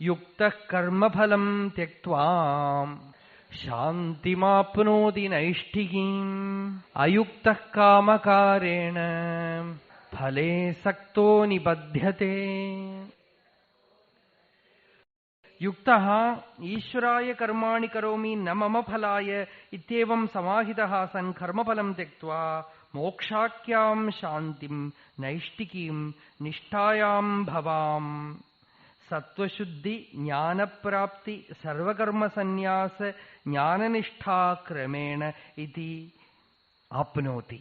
യുക്തഃ കർമ്മഫലം ത്യക്ത്വാ ശാന്തിമാപ്നോതി നൈഷ്ഠികീം അയുക്തഃ കാമകാരേണ ഫലേ സക്തോ നിബധ്യതേ. യുക്തഃ ഈശ്വരായ കർമാണി കരോമി ന മമ ഫലായ ഇത്യേവം സമാഹിതഃ സൻ കർമ്മഫലം ത്യക്ത്വാ മോക്ഷാഖ്യാം ശാന്തിം നൈഷ്ഠികീം നിഷ്ഠായാം ഭവാം സത്വശുദ്ധി ജ്ഞാനപ്രാപ്തി സർവകർമ്മസന്യാസ ജ്ഞാനനിഷ്ഠാ ക്രമേണ ഇതി ആപ്നോതി.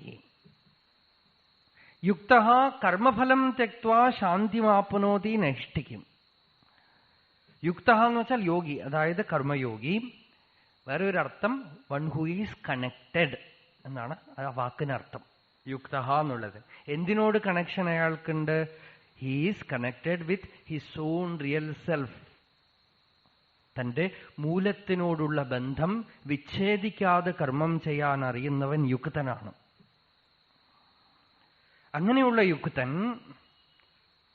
യുക്തഃ കർമ്മഫലം ത്യക്ത്വാ ശാന്തിമാപ്നോതി നൈഷ്ഠികം. യുക്തഃ എന്ന് വെച്ചാൽ യോഗി, അതായത് കർമ്മയോഗി. വേറൊരർത്ഥം വൺ ഹു ഈസ് കണക്റ്റഡ് എന്നാണ് ആ വാക്കിനർത്ഥം യുക്തഃ എന്നുള്ളത്. എന്തിനോട് കണക്ഷൻ അയാൾക്കുണ്ട്? He is connected with his own real self. തന്റെ മൂലത്തിനോടുള്ള ബന്ധം വിച്ഛേദിക്കാതെ കർമ്മം ചെയ്യാൻ അറിയുന്നവൻ യുക്തനാണ്. അങ്ങനെയുള്ള യുക്തൻ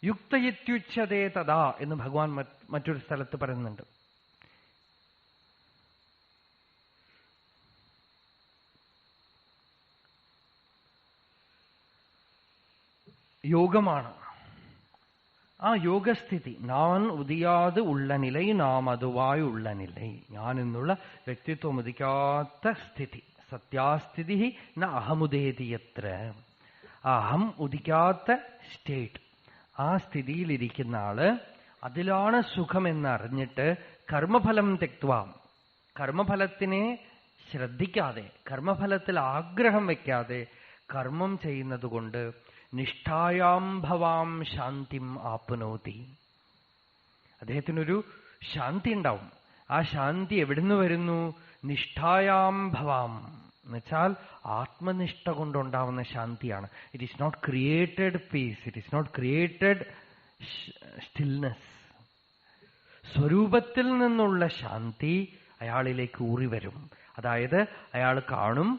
യുക്തയിത്യുച്യതേ തഥാ എന്ന് ഭഗവാൻ മറ്റൊരു സ്ഥലത്ത് പറയുന്നുണ്ട്. യോഗമാണ് ആ യോഗസ്ഥിതി. ഞാൻ ഉദിയാതെ ഉള്ള നില, നാം അതുവായി ഉള്ള നില. ഞാൻ എന്നുള്ള വ്യക്തിത്വം ഉദിക്കാത്ത സ്ഥിതി. സത്യാസ്ഥിതി ന അഹമുദേതിയത്ര. അഹം ഉദിക്കാത്ത സ്റ്റേറ്റ്. ആ സ്ഥിതിയിലിരിക്കുന്ന ആള് അതിലാണ് സുഖമെന്നറിഞ്ഞിട്ട് കർമ്മഫലം തെക്വാം, കർമ്മഫലത്തിനെ ശ്രദ്ധിക്കാതെ, കർമ്മഫലത്തിൽ ആഗ്രഹം വയ്ക്കാതെ കർമ്മം ചെയ്യുന്നത് കൊണ്ട് നിഷ്ഠായാം ഭവാം ശാന്തിം ആപ്നോതി. അദ്ദേഹത്തിനൊരു ശാന്തി ഉണ്ടാവും. ആ ശാന്തി എവിടുന്ന് വരുന്നു? നിഷ്ഠായാം ഭവാം എന്നുവെച്ചാൽ ആത്മനിഷ്ഠ കൊണ്ടുണ്ടാവുന്ന ശാന്തിയാണ്. It is not created peace, it is not created stillness. സ്വരൂപത്തിൽ നിന്നുള്ള ശാന്തി അയാളിലേക്ക് ഊറി വരും. അതായത് അയാൾ കാണും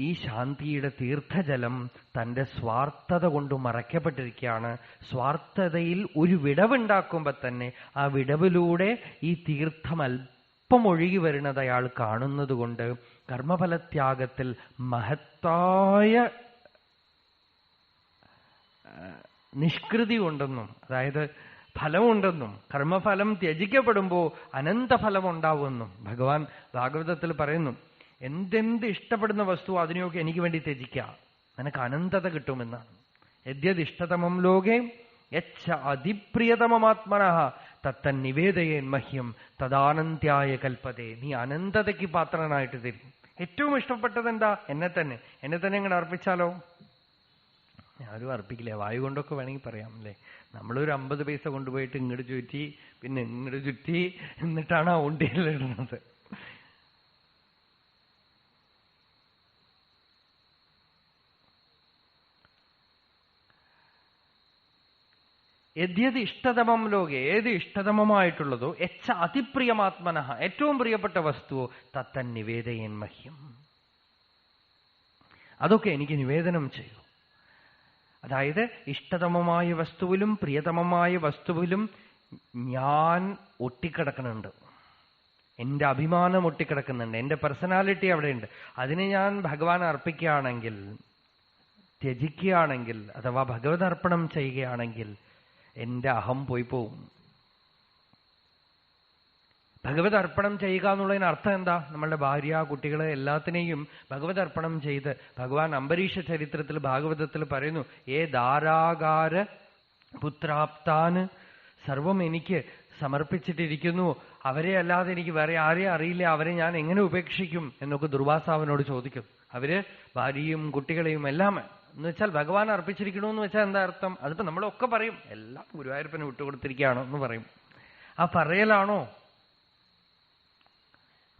ഈ ശാന്തിയുടെ തീർത്ഥജലം തന്റെ സ്വാർത്ഥത കൊണ്ട് മറയ്ക്കപ്പെട്ടിരിക്കുകയാണ്. സ്വാർത്ഥതയിൽ ഒരു വിടവുണ്ടാക്കുമ്പോ തന്നെ ആ വിടവിലൂടെ ഈ തീർത്ഥം അല്പം ഒഴുകി വരുന്നത് അയാൾ കാണുന്നത് കൊണ്ട് കർമ്മഫലത്യാഗത്തിൽ മഹത്തായ നിഷ്കൃതി ഉണ്ടെന്നും, അതായത് ഫലമുണ്ടെന്നും, കർമ്മഫലം ത്യജിക്കപ്പെടുമ്പോ അനന്തഫലം ഉണ്ടാവുമെന്നും ഭഗവാൻ ഭാഗവതത്തിൽ പറയുന്നു. എന്തെന്ത് ഇഷ്ടപ്പെടുന്ന വസ്തു അതിനെയൊക്കെ എനിക്ക് വേണ്ടി ത്യജിക്കാം, നിനക്ക് അനന്തത കിട്ടുമെന്നാണ്. യദ്യത് ഇഷ്ടതമം ലോകേ യച്ഛ അതിപ്രിയതമമാത്മനഃ തത്തൻ നിവേദയേൻ മഹ്യം തദാനന്ത്യായ കൽപ്പതേ. നീ അനന്തതയ്ക്ക് പാത്രനായിട്ട് തരും. ഏറ്റവും ഇഷ്ടപ്പെട്ടത് എന്താ? എന്നെ തന്നെ. എന്നെ തന്നെ ഇങ്ങനെ അർപ്പിച്ചാലോ? ആരും അർപ്പിക്കില്ല. വായു കൊണ്ടൊക്കെ വേണമെങ്കിൽ പറയാം അല്ലേ. നമ്മളൊരു 50 പൈസ കൊണ്ടുപോയിട്ട് ഇങ്ങോട്ട് ചുറ്റി പിന്നെ ഇങ്ങോട്ട് ചുറ്റി എന്നിട്ടാണ് ആ ഉണ്ടിയിലിടുന്നത്. യദ്യത് ഇഷ്ടതമം ലോകെ, ഏത് ഇഷ്ടതമമായിട്ടുള്ളതോ, യച്ഛ അതിപ്രിയമാത്മനഃ, ഏറ്റവും പ്രിയപ്പെട്ട വസ്തുവോ, തത്തൻ നിവേദയൻ മഹ്യം, അതൊക്കെ എനിക്ക് നിവേദനം ചെയ്യൂ. അതായത് ഇഷ്ടതമമായ വസ്തുവിലും പ്രിയതമമായ വസ്തുവിലും ഞാൻ ഒട്ടിക്കിടക്കുന്നുണ്ട്. എന്റെ അഭിമാനം ഒട്ടിക്കിടക്കുന്നുണ്ട്. എന്റെ പേഴ്സണാലിറ്റി അവിടെയുണ്ട്. അതിനെ ഞാൻ ഭഗവാൻ അർപ്പിക്കുകയാണെങ്കിൽ, ത്യജിക്കുകയാണെങ്കിൽ, അഥവാ ഭഗവത് അർപ്പണം ചെയ്യുകയാണെങ്കിൽ എന്റെ അഹം പോയി പോവും. ഭഗവത് അർപ്പണം ചെയ്യുക എന്നുള്ളതിന് അർത്ഥം എന്താ? നമ്മളുടെ ഭാര്യ, കുട്ടികളെ എല്ലാത്തിനെയും ഭഗവത് അർപ്പണം ചെയ്ത്, ഭഗവാൻ അംബരീഷ ചരിത്രത്തിൽ ഭാഗവതത്തിൽ പറയുന്നു, ഏ ധാരാകാര പുത്രാപ്താന്, സർവം എനിക്ക് സമർപ്പിച്ചിട്ടിരിക്കുന്നു, അവരെ അല്ലാതെ എനിക്ക് വേറെ ആരെയും അറിയില്ല, അവരെ ഞാൻ എങ്ങനെ ഉപേക്ഷിക്കും എന്നൊക്കെ ദുർവാസാവിനോട് ചോദിക്കും. അവര് ഭാര്യയും കുട്ടികളെയും എല്ലാം എന്ന് വെച്ചാൽ ഭഗവാൻ അർപ്പിച്ചിരിക്കണമെന്ന് വെച്ചാൽ എന്താ അർത്ഥം? അതിപ്പോ നമ്മളൊക്കെ പറയും എല്ലാം ഗുരുവായൂരപ്പന് വിട്ടുകൊടുത്തിരിക്കുകയാണോ എന്ന് പറയും. ആ പറയലാണോ?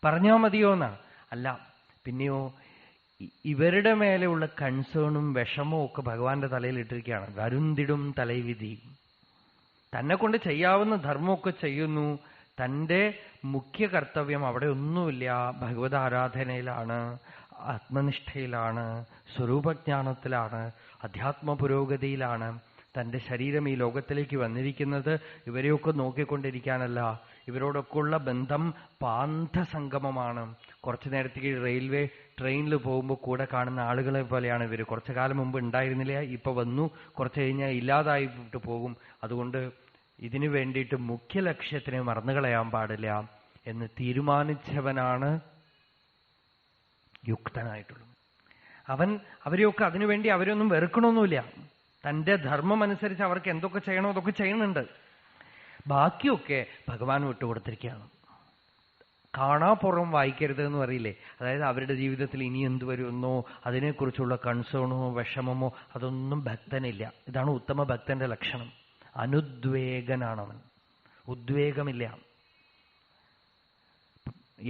പറഞ്ഞാൽ മതിയോ എന്നാണ്. അല്ല, പിന്നെയോ ഇവരുടെ മേലെയുള്ള കൺസേണും വിഷമവും ഒക്കെ ഭഗവാന്റെ തലയിൽ ഇട്ടിരിക്കുകയാണ്. വരുന്തിടും തലൈവിധി. തന്നെ കൊണ്ട് ചെയ്യാവുന്ന ധർമ്മമൊക്കെ ചെയ്യുന്നു. തന്റെ മുഖ്യ കർത്തവ്യം അവിടെ ഒന്നുമില്ല. ഭഗവത് ആരാധനയിലാണ്, ആത്മനിഷ്ഠയിലാണ്, സ്വരൂപജ്ഞാനത്തിലാണ്, അധ്യാത്മ പുരോഗതിയിലാണ്. തന്റെ ശരീരം ഈ ലോകത്തിലേക്ക് വന്നിരിക്കുന്നത് ഇവരെയൊക്കെ നോക്കിക്കൊണ്ടിരിക്കാനല്ല. ഇവരോടൊക്കെയുള്ള ബന്ധം പാന്ഥസംഗമമാണ്. കുറച്ചു നേരത്തേക്ക് റെയിൽവേ ട്രെയിനിൽ പോകുമ്പോൾ കൂടെ കാണുന്ന ആളുകളെ പോലെയാണ് ഇവർ. കുറച്ചു കാലം മുമ്പ് ഉണ്ടായിരുന്നില്ല, ഇപ്പൊ വന്നു, കുറച്ചു കഴിഞ്ഞാൽ ഇല്ലാതായിട്ട് പോകും. അതുകൊണ്ട് ഇതിനു വേണ്ടിയിട്ട് മുഖ്യ ലക്ഷ്യത്തിനെ മറന്നുകളയാൻ പാടില്ല എന്ന് തീരുമാനിച്ചവനാണ് യുക്തനായിട്ടുള്ളത്. അവരെയൊക്കെ അതിനുവേണ്ടി അവരൊന്നും വെറുക്കണമൊന്നുമില്ല. തന്റെ ധർമ്മം അനുസരിച്ച് അവർക്ക് എന്തൊക്കെ ചെയ്യണോ അതൊക്കെ ചെയ്യുന്നുണ്ട്. ബാക്കിയൊക്കെ ഭഗവാൻ വിട്ടുകൊടുത്തിരിക്കുകയാണ്. കാണാപ്പുറം വായിക്കരുത് എന്ന് പറയില്ലേ, അതായത് അവരുടെ ജീവിതത്തിൽ ഇനി എന്ത് വരുമെന്നോ അതിനെക്കുറിച്ചുള്ള കൺസേണോ വിഷമമോ അതൊന്നും ഭക്തനില്ല. ഇതാണ് ഉത്തമ ഭക്തന്റെ ലക്ഷണം. അനുദ്വേഗനാണവൻ, ഉദ്വേഗമില്ല,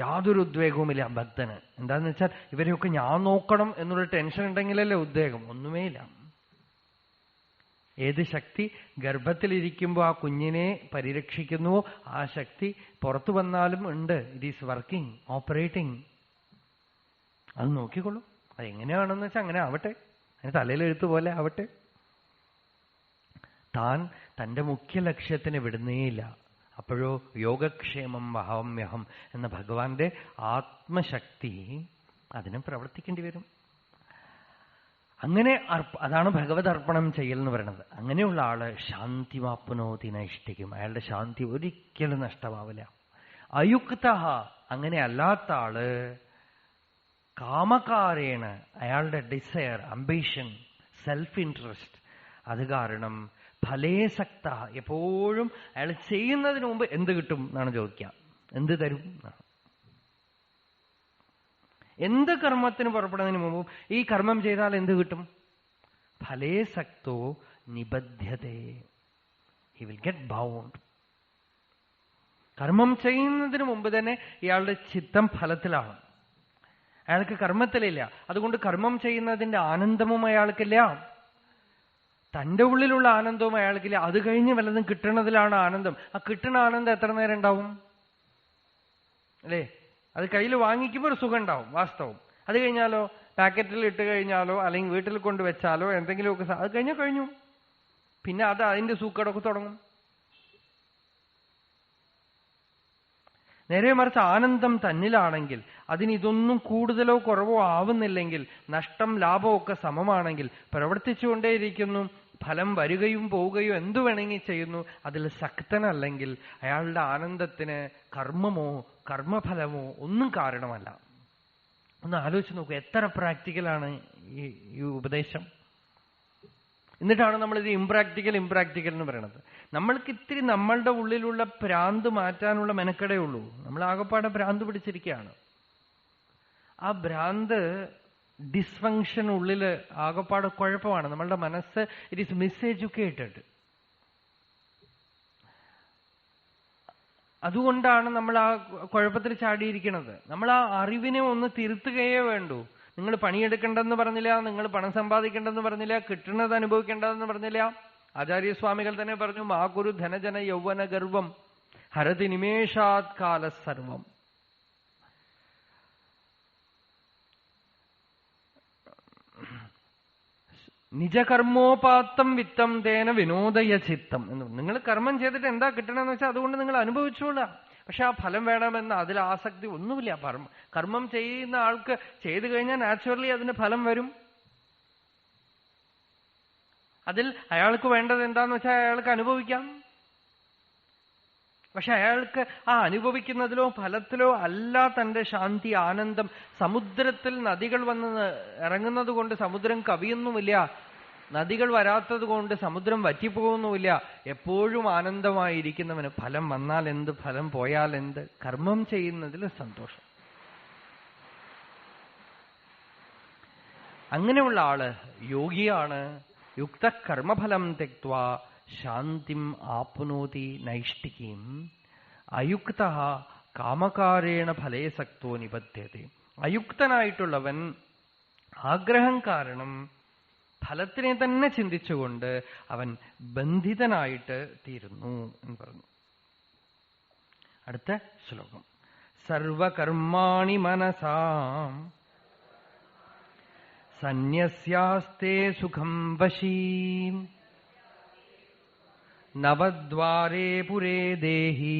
യാതൊരു ഉദ്വേഗവുമില്ല ഭക്തന്. എന്താന്ന് വെച്ചാൽ ഇവരെയൊക്കെ ഞാൻ നോക്കണം എന്നുള്ള ടെൻഷൻ ഉണ്ടെങ്കിലല്ലേ ഉദ്വേഗം. ഒന്നുമേ ഇല്ല. ഏത് ശക്തി ഗർഭത്തിലിരിക്കുമ്പോൾ ആ കുഞ്ഞിനെ പരിരക്ഷിക്കുന്നുവോ ആ ശക്തി പുറത്തു വന്നാലും ഉണ്ട്. It is working, operating. അത് നോക്കിക്കൊള്ളൂ. അതെങ്ങനെയാണെന്ന് വെച്ചാൽ അങ്ങനെ ആവട്ടെ, അതിന് തലയിലെഴുത്ത് പോലെ ആവട്ടെ. താൻ തന്റെ മുഖ്യ ലക്ഷ്യത്തിന് വിടുന്നേയില്ല. അപ്പോഴോ യോഗക്ഷേമം വഹാമ്യഹം എന്ന ഭഗവാന്റെ ആത്മശക്തി അതിന് പ്രവർത്തിക്കേണ്ടി വരും. അങ്ങനെ അതാണ് ഭഗവത് അർപ്പണം ചെയ്യൽ എന്ന് പറയുന്നത്. അങ്ങനെയുള്ള ആള് ശാന്തി വാപ്നോതി നൈഷ്ഠിക്കും. അയാളുടെ ശാന്തി ഒരിക്കലും നഷ്ടമാവില്ല. അയുക്ത, അങ്ങനെ അല്ലാത്ത ആള് കാമകാരേണ, അയാളുടെ ഡിസയർ, അംബിഷൻ, സെൽഫ് ഇൻട്രസ്റ്റ്, അത് കാരണം ഫലേസക്ത, എപ്പോഴും അയാൾ ചെയ്യുന്നതിന് മുമ്പ് എന്ത് കിട്ടും എന്നാണ് ചോദിക്കുക. എന്ത് തരും എന്നാണ്. എന്ത് കർമ്മത്തിന് പുറപ്പെടുന്നതിന് മുമ്പും ഈ കർമ്മം ചെയ്താൽ എന്ത് കിട്ടും? ഫലേസക്തോ നിബധ്യതേ, ഹി വിൽ ഗെറ്റ് ബൗണ്ട്. കർമ്മം ചെയ്യുന്നതിന് മുമ്പ് തന്നെ ഇയാളുടെ ചിത്തം ഫലത്തിലാണ്. അയാൾക്ക് കർമ്മത്തിലില്ല. അതുകൊണ്ട് കർമ്മം ചെയ്യുന്നതിന്റെ ആനന്ദവും അയാൾക്കില്ല, തന്റെ ഉള്ളിലുള്ള ആനന്ദവും അയാൾക്കില്ല. അത് കഴിഞ്ഞ് വല്ലതും കിട്ടണതിലാണ് ആനന്ദം. ആ കിട്ടുന്ന ആനന്ദം എത്ര നേരം ഉണ്ടാവും അല്ലേ? അത് കയ്യിൽ വാങ്ങിക്കുമ്പോൾ ഒരു സുഖം ഉണ്ടാവും, വാസ്തവം. അത് കഴിഞ്ഞാലോ, പാക്കറ്റിൽ ഇട്ട് കഴിഞ്ഞാലോ അല്ലെങ്കിൽ വീട്ടിൽ കൊണ്ടുവച്ചാലോ എന്തെങ്കിലുമൊക്കെ അത് കഴിഞ്ഞു. പിന്നെ അത് അതിന്റെ സൂക്കടൊക്കെ തുടങ്ങും. നേരെ മറിച്ച് ആനന്ദം തന്നിലാണെങ്കിൽ, അതിന് ഇതൊന്നും കൂടുതലോ കുറവോ ആവുന്നില്ലെങ്കിൽ, നഷ്ടം ലാഭമൊക്കെ സമമാണെങ്കിൽ പ്രവർത്തിച്ചുകൊണ്ടേയിരിക്കുന്നു, ഫലം വരികയും പോവുകയോ എന്തു വേണമെങ്കിൽ ചെയ്യുന്നു, അതിൽ ശക്തനല്ലെങ്കിൽ അയാളുടെ ആനന്ദത്തിന് കർമ്മമോ കർമ്മഫലമോ ഒന്നും കാരണമല്ല. ഒന്ന് ആലോചിച്ച് നോക്കൂ, എത്ര പ്രാക്ടിക്കലാണ് ഈ ഉപദേശം. എന്നിട്ടാണ് നമ്മളിത് ഇംപ്രാക്ടിക്കൽ എന്ന് പറയുന്നത്. നമ്മൾക്ക് ഇത്തിരി നമ്മളുടെ ഉള്ളിലുള്ള ഭ്രാന്ത് മാറ്റാനുള്ള മെനക്കെടേ ഉള്ളൂ. നമ്മൾ ആകപ്പാടെ ഭ്രാന്ത് പിടിച്ചിരിക്കുകയാണ്. ആ ഭ്രാന്ത് ഡിസ്ഫങ്ഷൻ ഉള്ളില് ആകപ്പാടെ കുഴപ്പമാണ്. നമ്മളുടെ മനസ്സ് ഇറ്റ് ഈസ് മിസ്എഡ്യൂക്കേറ്റഡ്. അതുകൊണ്ടാണ് നമ്മൾ ആ കുഴപ്പത്തിൽ ചാടിയിരിക്കുന്നത്. നമ്മൾ ആ അറിവിനെ ഒന്ന് തിരുത്തുകയേ വേണ്ടൂ. നിങ്ങൾ പണിയെടുക്കേണ്ടെന്ന് പറഞ്ഞില്ല, നിങ്ങൾ പണം സമ്പാദിക്കേണ്ടെന്ന് പറഞ്ഞില്ല, കിട്ടുന്നത് അനുഭവിക്കേണ്ടതെന്ന് പറഞ്ഞില്ല. ആചാര്യസ്വാമികൾ തന്നെ പറഞ്ഞു, മാ കുരു ധനജന യൗവന ഗർവം ഹരതി നിമേഷാത് കാല സർവം. നിജകർമ്മോപാത്തം വിത്തം തേന വിനോദയ ചിത്തം എന്ന്. നിങ്ങൾ കർമ്മം ചെയ്തിട്ട് എന്താ കിട്ടണമെന്ന് വെച്ചാൽ അതുകൊണ്ട് നിങ്ങൾ അനുഭവിച്ചോളാം. പക്ഷെ ആ ഫലം വേണമെന്ന് അതിൽ ആസക്തി ഒന്നുമില്ല. കർമ്മം ചെയ്യുന്ന ആൾക്ക് ചെയ്തു കഴിഞ്ഞാൽ നാച്ചുറലി അതിന് ഫലം വരും. അതിൽ അയാൾക്ക് വേണ്ടത് എന്താന്ന് വെച്ചാൽ അയാൾക്ക് അനുഭവിക്കാം. പക്ഷെ അയാൾക്ക് ആ അനുഭവിക്കുന്നതിലോ ഫലത്തിലോ അല്ല തന്റെ ശാന്തി, ആനന്ദം. സമുദ്രത്തിൽ നദികൾ വന്ന് ഇറങ്ങുന്നത് കൊണ്ട് സമുദ്രം കവിയൊന്നുമില്ല, നദികൾ വരാത്തത് കൊണ്ട് സമുദ്രം വറ്റിപ്പോകുന്നുമില്ല. എപ്പോഴും ആനന്ദമായിരിക്കുന്നവന് ഫലം വന്നാൽ എന്ത്, ഫലം പോയാൽ എന്ത്, കർമ്മം ചെയ്യുന്നതിൽ സന്തോഷം. അങ്ങനെയുള്ള ആള് യോഗിയാണ്. യുക്ത കർമ്മഫലം തെക്വാ ശാന്തിം ആപ്നോതി നൈഷ്ഠികീം. അയുക്ത കാമകാരേണ ഫലേസക്തോ നിബധ്യത്തെ. അയുക്തനായിട്ടുള്ളവൻ ആഗ്രഹം കാരണം ഫലത്തിനെ തന്നെ ചിന്തിച്ചുകൊണ്ട് അവൻ ബന്ധിതനായിട്ട് തീരുന്നു എന്ന് പറഞ്ഞു. അടുത്ത ശ്ലോകം. സർവകർമാണി മനസാം സന്യസ്യാസ്തേ സുഖം വശീം നവദ്വാരേ പുരേ ദേഹി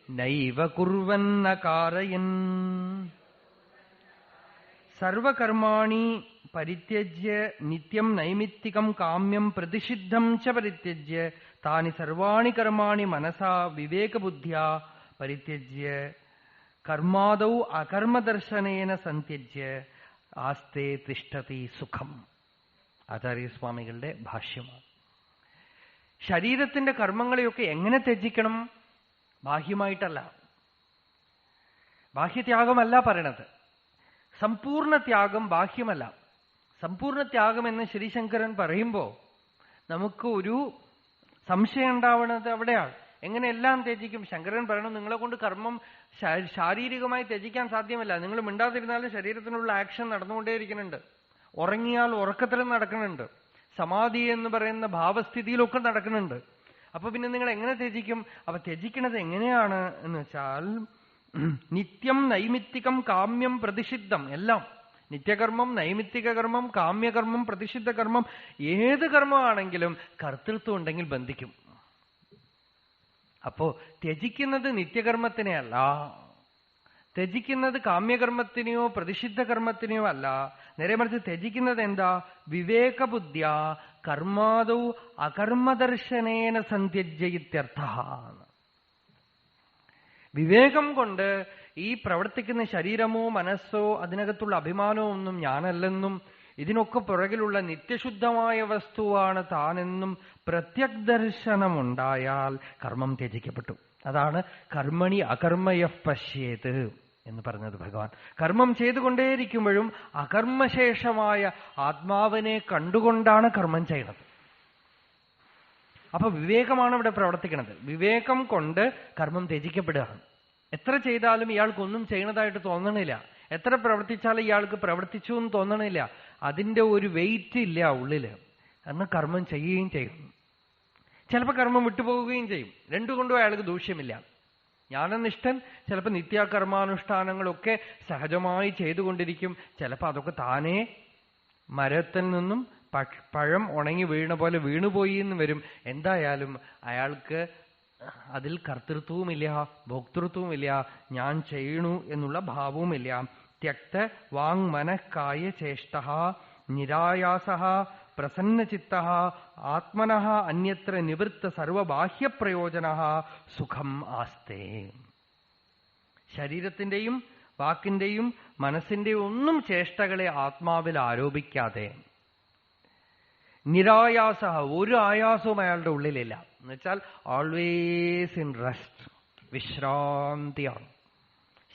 നൈവ കുർവന്ന കാരയൻ. സർവകർമാണി പരിത്യജ്യ നിത്യം നൈമിത്തികം കാമ്യം പ്രതിഷിദ്ധം ച പരിത്യജ്യ താനി സർവാണി കർമാണി മനസാ വിവേകബുദ്ധ്യാ പരിത്യജ്യ കർമാദൗ അകർമ്മദർശനേന സന്ത്യജ്യ ആസ്തേ തിഷ്ഠതി സുഖം. ആചാര്യസ്വാമികളുടെ ഭാഷ്യമാണ്. ശരീരത്തിന്റെ കർമ്മങ്ങളെയൊക്കെ എങ്ങനെ ത്യജിക്കണം? ബാഹ്യമായിട്ടല്ല, ബാഹ്യത്യാഗമല്ല പറയണത്. സമ്പൂർണ്ണ ത്യാഗം ബാഹ്യമല്ല. സമ്പൂർണ്ണ ത്യാഗം എന്ന് ശ്രീശങ്കരൻ പറയുമ്പോ നമുക്ക് ഒരു സംശയം ഉണ്ടാവുന്നത് അവിടെയാണ്. എങ്ങനെ എല്ലാം ത്യജിക്കും? ശങ്കരൻ പറയണം, നിങ്ങളെ കൊണ്ട് കർമ്മം ശാരീരികമായി ത്യജിക്കാൻ സാധ്യമല്ല. നിങ്ങൾ മിണ്ടാതിരുന്നാലും ശരീരത്തിനുള്ള ആക്ഷൻ നടന്നുകൊണ്ടേയിരിക്കുന്നുണ്ട്. ഉറങ്ങിയാൽ ഉറക്കത്തിലും നടക്കുന്നുണ്ട്. സമാധി എന്ന് പറയുന്ന ഭാവസ്ഥിതിയിലൊക്കെ നടക്കുന്നുണ്ട്. അപ്പൊ പിന്നെ നിങ്ങൾ എങ്ങനെ ത്യജിക്കും? അപ്പൊ ത്യജിക്കണത് എങ്ങനെയാണ് എന്ന് വെച്ചാൽ നിത്യം നൈമിത്തികം കാമ്യം പ്രതിഷിദ്ധം. എല്ലാം നിത്യകർമ്മം, നൈമിത്തിക കർമ്മം, കാമ്യകർമ്മം, പ്രതിഷിദ്ധ കർമ്മം, ഏത് കർമ്മമാണെങ്കിലും കർത്തൃത്വം ഉണ്ടെങ്കിൽ ബന്ധിക്കും. അപ്പോ ത്യജിക്കുന്നത് നിത്യകർമ്മത്തിനെയല്ല, ത്യജിക്കുന്നത് കാമ്യകർമ്മത്തിനെയോ പ്രതിഷിദ്ധ കർമ്മത്തിനെയോ അല്ല. നേരെ മറിച്ച് ത്യജിക്കുന്നത് എന്താ? വിവേകബുദ്ധ്യ കർമാദൗ അകർമ്മദർശനേന സന്ത്യജ്യ ഇത്യർത്ഥഃ. വിവേകം കൊണ്ട് ഈ പ്രവർത്തിക്കുന്ന ശരീരമോ മനസ്സോ അതിനകത്തുള്ള അഭിമാനമോ ഒന്നും ഞാനല്ലെന്നും ഇതിനൊക്കെ പുറകിലുള്ള നിത്യശുദ്ധമായ വസ്തുവാണ് താനെന്നും പ്രത്യഗ്ദർശനമുണ്ടായാൽ കർമ്മം ത്യജിക്കപ്പെട്ടു. അതാണ് കർമ്മണി അകർമ്മയഃ പശ്യേത് എന്ന് പറഞ്ഞത് ഭഗവാൻ. കർമ്മം ചെയ്തുകൊണ്ടേയിരിക്കുമ്പോഴും അകർമ്മശേഷമായ ആത്മാവിനെ കണ്ടുകൊണ്ടാണ് കർമ്മം ചെയ്യുന്നത്. അപ്പൊ വിവേകമാണ് ഇവിടെ പ്രവർത്തിക്കുന്നത്. വിവേകം കൊണ്ട് കർമ്മം ത്യജിക്കപ്പെടുകയാണ്. എത്ര ചെയ്താലും ഇയാൾക്കൊന്നും ചെയ്യണതായിട്ട് തോന്നണില്ല. എത്ര പ്രവർത്തിച്ചാലും ഇയാൾക്ക് പ്രവർത്തിച്ചു എന്ന് തോന്നണില്ല. അതിന്റെ ഒരു വെയിറ്റ് ഇല്ല ഉള്ളില്. അന്ന് കർമ്മം ചെയ്യുകയും ചെയ്യും. ചിലപ്പോൾ കർമ്മം വിട്ടുപോവുകയും ചെയ്യും. രണ്ടുകൊണ്ടും അയാൾക്ക് ദൂഷ്യമില്ല. ജ്ഞാനനിഷ്ഠൻ ചിലപ്പോൾ നിത്യകർമാനുഷ്ഠാനങ്ങളൊക്കെ സഹജമായി ചെയ്തുകൊണ്ടിരിക്കും. ചിലപ്പോൾ അതൊക്കെ താനേ മരത്തിൽ നിന്നും പഴം ഉണങ്ങി വീണ പോലെ വീണുപോയി എന്ന് വരും. എന്തായാലും അയാൾക്ക് അതിൽ കർത്തൃത്വവുമില്ല, ഭോക്തൃത്വവുമില്ല, ഞാൻ ചെയ്യണു എന്നുള്ള ഭാവവുമില്ല. ത്യക്ത വാങ് മനഃകായ ചേഷ്ടഃ നിരായാസഃ പ്രസന്നചിത്തഃ ആത്മനഃ അന്യത്ര നിവൃത്ത സർവബാഹ്യപ്രയോജനഃ സുഖം ആസ്തേ. ശരീരത്തിന്റെയും വാക്കിന്റെയും മനസ്സിന്റെയും ഒന്നും ചേഷ്ടകളെ ആത്മാവിൽ ആരോപിക്കാതെ, നിരായാസ, ഒരു ആയാസവും അയാളുടെ ഉള്ളിലില്ല. എന്നുവെച്ചാൽ ഓൾവേസ് ഇൻ റെസ്റ്റ്, വിശ്രാന്തിയാണ്.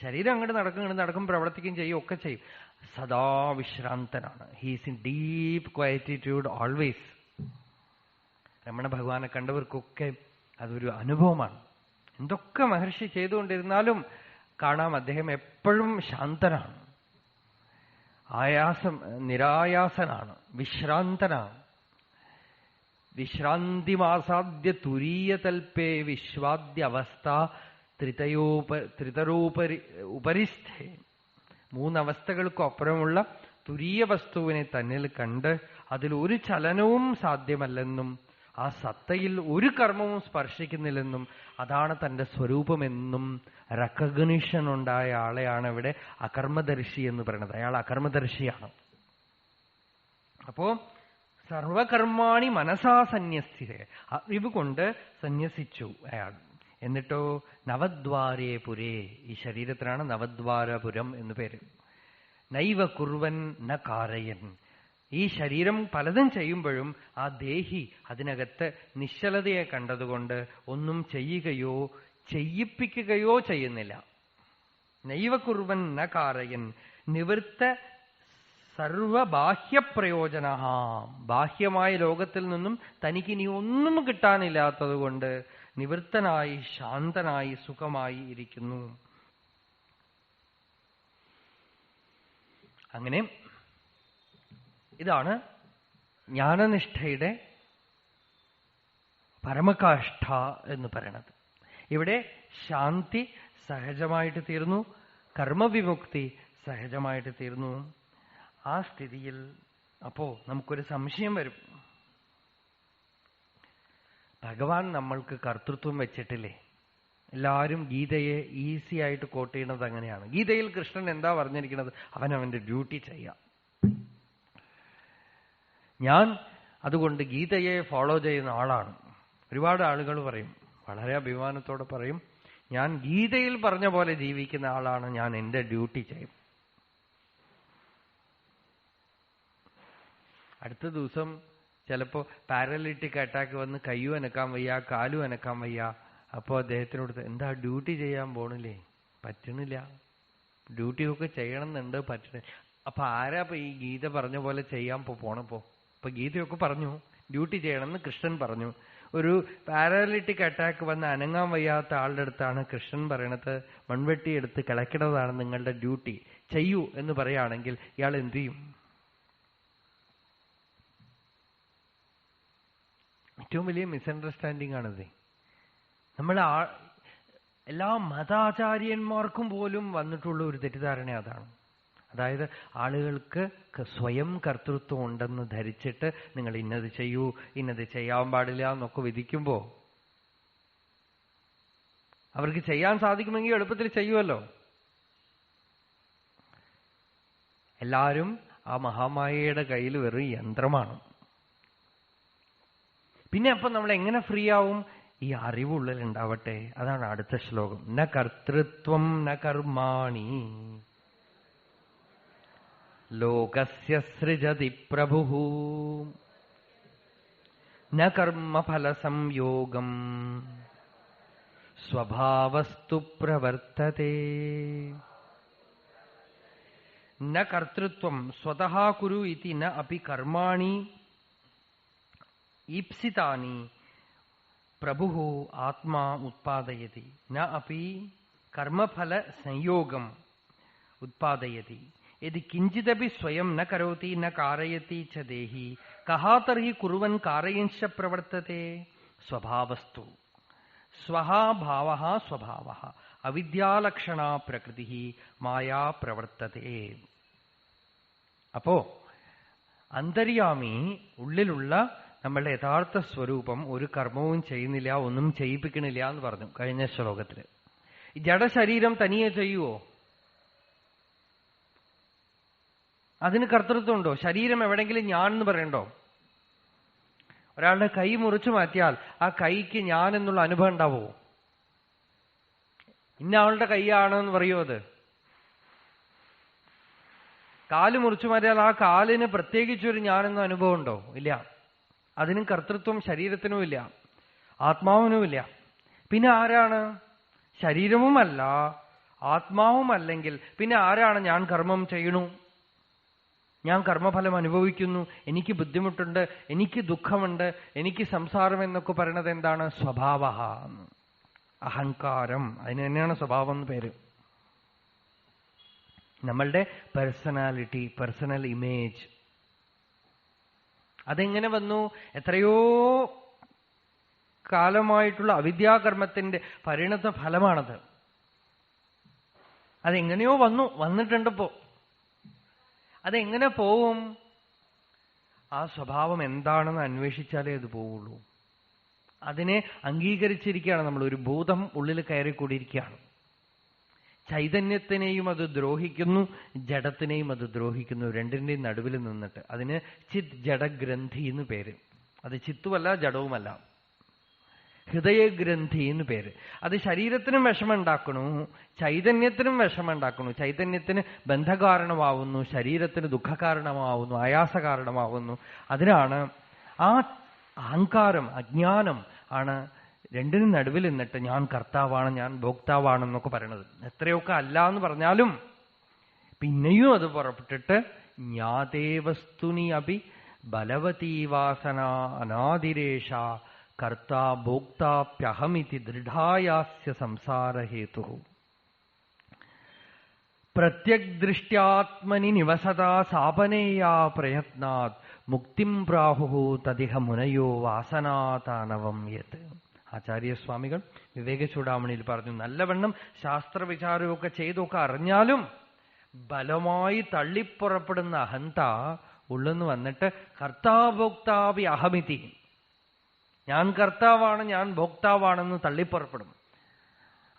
ശരീരം അങ്ങോട്ട് നടക്കും, പ്രവർത്തിക്കുകയും ചെയ്യും, ഒക്കെ ചെയ്യും. സദാ വിശ്രാന്തനാണ്. He's in deep quietude always. Ramana ഭഗവാനെ കണ്ടവർക്കൊക്കെ അതൊരു അനുഭവമാണ്. എന്തൊക്കെ മഹർഷി ചെയ്തുകൊണ്ടിരുന്നാലും കാണാം അദ്ദേഹം എപ്പോഴും ശാന്തനാണ്, നിരായാസനാണ്, വിശ്രാന്തനാണ്. വിശ്രാന്തിമാസാദ്യ തുരീയതൽപേ വിശ്വാദ്യ അവസ്ഥ ഉപരിസ്ഥേ. മൂന്നവസ്ഥകൾക്കും അപ്പുറമുള്ള തുരീയ വസ്തുവിനെ തന്നിൽ കണ്ട് അതിൽ ഒരു ചലനവും സാധ്യമല്ലെന്നും ആ സത്തയിൽ ഒരു കർമ്മവും സ്പർശിക്കുന്നില്ലെന്നും അതാണ് തന്റെ സ്വരൂപമെന്നും റെക്കഗ്നിഷൻ ഉണ്ടായ ആളെയാണ് ഇവിടെ അകർമ്മദർശി എന്ന് പറയുന്നത്. അയാൾ അകർമ്മദർശിയാണ്. അപ്പോ സർവകർമാണി മനസാ സന്യസ്തിരെ, അറിവ് കൊണ്ട് സന്യസിച്ചു അയാൾ. എന്നിട്ടോ നവദ്വാരേ പുരേ, ഈ ശരീരത്തിനാണ് നവദ്വാരപുരം എന്ന് പേര്. നൈവ കുർവൻ ന കാരയൻ, ഈ ശരീരം പലതും ചെയ്യുമ്പോഴും ആ ദേഹി അതിനകത്ത് നിശ്ചലതയെ കണ്ടതുകൊണ്ട് ഒന്നും ചെയ്യുകയോ ചെയ്യിപ്പിക്കുകയോ ചെയ്യുന്നില്ല. നൈവ കുർവൻ ന കാരയൻ നിവൃത്ത സർവബാഹ്യപ്രയോജന, ബാഹ്യമായ ലോകത്തിൽ നിന്നും തനിക്കിനി ഒന്നും കിട്ടാനില്ലാത്തതുകൊണ്ട് നിവൃത്തനായി ശാന്തനായി സുഖമായി ഇരിക്കുന്നു. അങ്ങനെ ഇതാണ് ജ്ഞാനനിഷ്ഠയുടെ പരമകാഷ്ഠ എന്ന് പറയണത്. ഇവിടെ ശാന്തി സഹജമായിട്ട് തീർന്നു, കർമ്മവിമുക്തി സഹജമായിട്ട് തീർന്നു. ആ സ്ഥിതിയിൽ അപ്പോ നമുക്കൊരു സംശയം വരും. ഭഗവാൻ നമ്മൾക്ക് കർത്തൃത്വം വെച്ചിട്ടില്ലേ? എല്ലാവരും ഗീതയെ ഈസി ആയിട്ട് കോട്ട് ചെയ്യുന്നത് അങ്ങനെയാണ്. ഗീതയിൽ കൃഷ്ണൻ എന്താ പറഞ്ഞിരിക്കുന്നത്? അവനവന്റെ ഡ്യൂട്ടി ചെയ്യാം. ഞാൻ അതുകൊണ്ട് ഗീതയെ ഫോളോ ചെയ്യുന്ന ആളാണ്. ഒരുപാട് ആളുകൾ പറയും, വളരെ അഭിമാനത്തോടെ പറയും, ഞാൻ ഗീതയിൽ പറഞ്ഞ പോലെ ജീവിക്കുന്ന ആളാണ്, ഞാൻ എന്റെ ഡ്യൂട്ടി ചെയ്യും. അടുത്ത ദിവസം ചിലപ്പോ പാരലിറ്റിക് അറ്റാക്ക് വന്ന് കയ്യും അനക്കാൻ വയ്യ, കാലും അനക്കാൻ വയ്യ. അപ്പോ അദ്ദേഹത്തിനോട്, എന്താ ഡ്യൂട്ടി ചെയ്യാൻ പോണില്ലേ? പറ്റണില്ല, ഡ്യൂട്ടിയൊക്കെ ചെയ്യണമെന്നുണ്ട്, പറ്റണില്ല. അപ്പൊ ആരാ ഇപ്പൊ ഈ ഗീത പറഞ്ഞ പോലെ ചെയ്യാൻ പോണപ്പോ? ഇപ്പൊ ഗീതയൊക്കെ പറഞ്ഞു ഡ്യൂട്ടി ചെയ്യണമെന്ന് കൃഷ്ണൻ പറഞ്ഞു. ഒരു പാരാലിറ്റിക് അറ്റാക്ക് വന്ന് അനങ്ങാൻ വയ്യാത്ത ആളുടെ അടുത്താണ് കൃഷ്ണൻ പറയണത്, മൺവെട്ടി എടുത്ത് കിളയ്ക്കണതാണ് നിങ്ങളുടെ ഡ്യൂട്ടി, ചെയ്യൂ എന്ന് പറയുകയാണെങ്കിൽ ഇയാൾ എന്ത് ചെയ്യും? ഏറ്റവും വലിയ മിസ്അണ്ടർസ്റ്റാൻഡിംഗ് ആണിത്. നമ്മൾ എല്ലാ മതാചാര്യന്മാർക്കും പോലും വന്നിട്ടുള്ള ഒരു തെറ്റിദ്ധാരണ അതാണ്. അതായത് ആളുകൾക്ക് സ്വയം കർത്തൃത്വം ഉണ്ടെന്ന് ധരിച്ചിട്ട് നിങ്ങൾ ഇന്നത് ചെയ്യൂ, ഇന്നത് ചെയ്യാൻ പാടില്ല എന്നൊക്കെ വിധിക്കുമ്പോ അവർക്ക് ചെയ്യാൻ സാധിക്കുമെങ്കിൽ എളുപ്പത്തിൽ ചെയ്യുമല്ലോ. എല്ലാവരും ആ മഹാമായയുടെ കയ്യിൽ വെറും യന്ത്രമാണ്. പിന്നെ അപ്പൊ നമ്മൾ എങ്ങനെ ഫ്രീ ആവും? ഈ അറിവുള്ളിൽ ഉണ്ടാവട്ടെ. അതാണ് അടുത്ത ശ്ലോകം. ന കർത്തൃത്വം ന കർമാണി ലോകസ്യ സൃജതി പ്രഭുഃ ന കർമ്മഫല സംയോഗം സ്വഭാവസ്തു പ്രവർത്തതേ. ന കർത്തൃത്വം സ്വതഃ കുരു ഇതി ന അപി കർമാണി ഈപ്സിതാനി പ്രഭുഃ ആത്മാ ഉത്പാദയതി ന അപി കർമ്മഫല സംയോഗം ഉത്പാദയതി. യദി കിഞ്ചിദപി സ്വയം ന കരോതി ന കാരയതി ച ദേഹി കഹ തർഹി കുർവൻ കാരയൻശ്ച പ്രവർത്തതേ. സ്വഭാവസ്തു സ്വഭാവഃ സ്വഭാവഃ അവിദ്യാലക്ഷണാ പ്രകൃതി മായാ പ്രവർത്തതേ. അപ്പോ അന്തര്യാമി, ഉള്ളിലുള്ള നമ്മളുടെ യഥാർത്ഥ സ്വരൂപം ഒരു കർമ്മവും ചെയ്യുന്നില്ല, ഒന്നും ചെയ്യിപ്പിക്കണില്ല എന്ന് പറഞ്ഞു കഴിഞ്ഞ ശ്ലോകത്തില്. ഈ ജഡശരീരം തനിയെ ചെയ്യുവോ? അതിന് കർത്തൃത്വം ഉണ്ടോ? ശരീരം എവിടെങ്കിലും ഞാൻ എന്ന് പറയണ്ടോ? ഒരാളുടെ കൈ മുറിച്ചു മാറ്റിയാൽ ആ കൈക്ക് ഞാൻ എന്നുള്ള അനുഭവം ഉണ്ടാവോ? ഇന്ന ആളുടെ കൈയാണെന്ന് പറയൂ? അത് കാല് മുറിച്ചു മാറ്റിയാൽ ആ കാലിന് പ്രത്യേകിച്ചൊരു ഞാനെന്ന അനുഭവം ഉണ്ടോ? ഇല്ല. അതിനും കർത്തൃത്വം ശരീരത്തിനുമില്ല, ആത്മാവിനുമില്ല. പിന്നെ ആരാണ്? ശരീരവുമല്ല, ആത്മാവുമല്ലെങ്കിൽ പിന്നെ ആരാണ് ഞാൻ കർമ്മം ചെയ്യണു, ഞാൻ കർമ്മഫലം അനുഭവിക്കുന്നു, എനിക്ക് ബുദ്ധിമുട്ടുണ്ട്, എനിക്ക് ദുഃഖമുണ്ട്, എനിക്ക് സംസാരം എന്നൊക്കെ പറയണത് എന്താണ്? സ്വഭാവ, അഹങ്കാരം. അതിന് തന്നെയാണ് സ്വഭാവം എന്ന് പേര്. നമ്മളുടെ പേഴ്സണാലിറ്റി, പേഴ്സണൽ ഇമേജ്. അതെങ്ങനെ വന്നു? എത്രയോ കാലമായിട്ടുള്ള അവിദ്യാകർമ്മത്തിന്റെ പരിണത ഫലമാണത്. അതെങ്ങനെയോ വന്നിട്ടുണ്ടപ്പോ. അതെങ്ങനെ പോവും? ആ സ്വഭാവം എന്താണെന്ന് അന്വേഷിച്ചാലേ അത് പോവുള്ളൂ. അതിനെ അംഗീകരിച്ചിരിക്കുകയാണ് നമ്മൾ. ഒരു ഭൂതം ഉള്ളിൽ കയറിക്കൂടിയിരിക്കുകയാണ്. ചൈതന്യത്തിനെയും അത് ദ്രോഹിക്കുന്നു, ജഡത്തിനെയും അത് ദ്രോഹിക്കുന്നു. രണ്ടിന്റെയും നടുവിൽ നിന്നിട്ട് അതിന് ചിത് ജഡഗ്രന്ഥി എന്ന് പേര്. അത് ചിത്തുമല്ല ജഡവുമല്ല, ഹൃദയഗ്രന്ഥി എന്ന് പേര്. അത് ശരീരത്തിനും വിഷമുണ്ടാക്കണു, ചൈതന്യത്തിനും വിഷമുണ്ടാക്കണു. ചൈതന്യത്തിന് ബന്ധകാരണമാവുന്നു, ശരീരത്തിന് ദുഃഖകാരണമാവുന്നു, ആയാസകാരണമാവുന്നു. അതിനാണ് ആ അഹങ്കാരം, അജ്ഞാനം ആണ് രണ്ടിനും നടുവിൽ നിന്നിട്ട് ഞാൻ കർത്താവാണ്, ഞാൻ ഭോക്താവാണെന്നൊക്കെ പറയണത്. എത്രയൊക്കെ അല്ല എന്ന് പറഞ്ഞാലും പിന്നെയും അത് പുറപ്പെട്ടിട്ട് ജ്ഞാതേ വസ്തുനി അപി ബലവതീ വാസന അനാദിരേഷ കർത്താ ഭോക്താപ്യഹമിതി ദൃഢായാസ്യ സംസാരഹേതു പ്രത്യഗ്ദൃഷ്ട്യാത്മനി നിവസതാ സാപനേയാ പ്രയത്നാത് മുക്തിം പ്രാഹുഃ തദിഹ മുനയോ വാസനാതാനവം യത്. ആചാര്യസ്വാമികൾ വിവേകചൂടാമണിയിൽ പറഞ്ഞു, നല്ലവണ്ണം ശാസ്ത്രവിചാരമൊക്കെ ചെയ്തൊക്കെ അറിഞ്ഞാലും ബലമായി തള്ളിപ്പുറപ്പെടുന്ന അഹന്ത ഉള്ളെന്ന് വന്നിട്ട് കർത്താഭോക്താവി അഹമിതി, ഞാൻ കർത്താവാണ്, ഞാൻ ഭോക്താവാണെന്ന് തള്ളിപ്പുറപ്പെടും.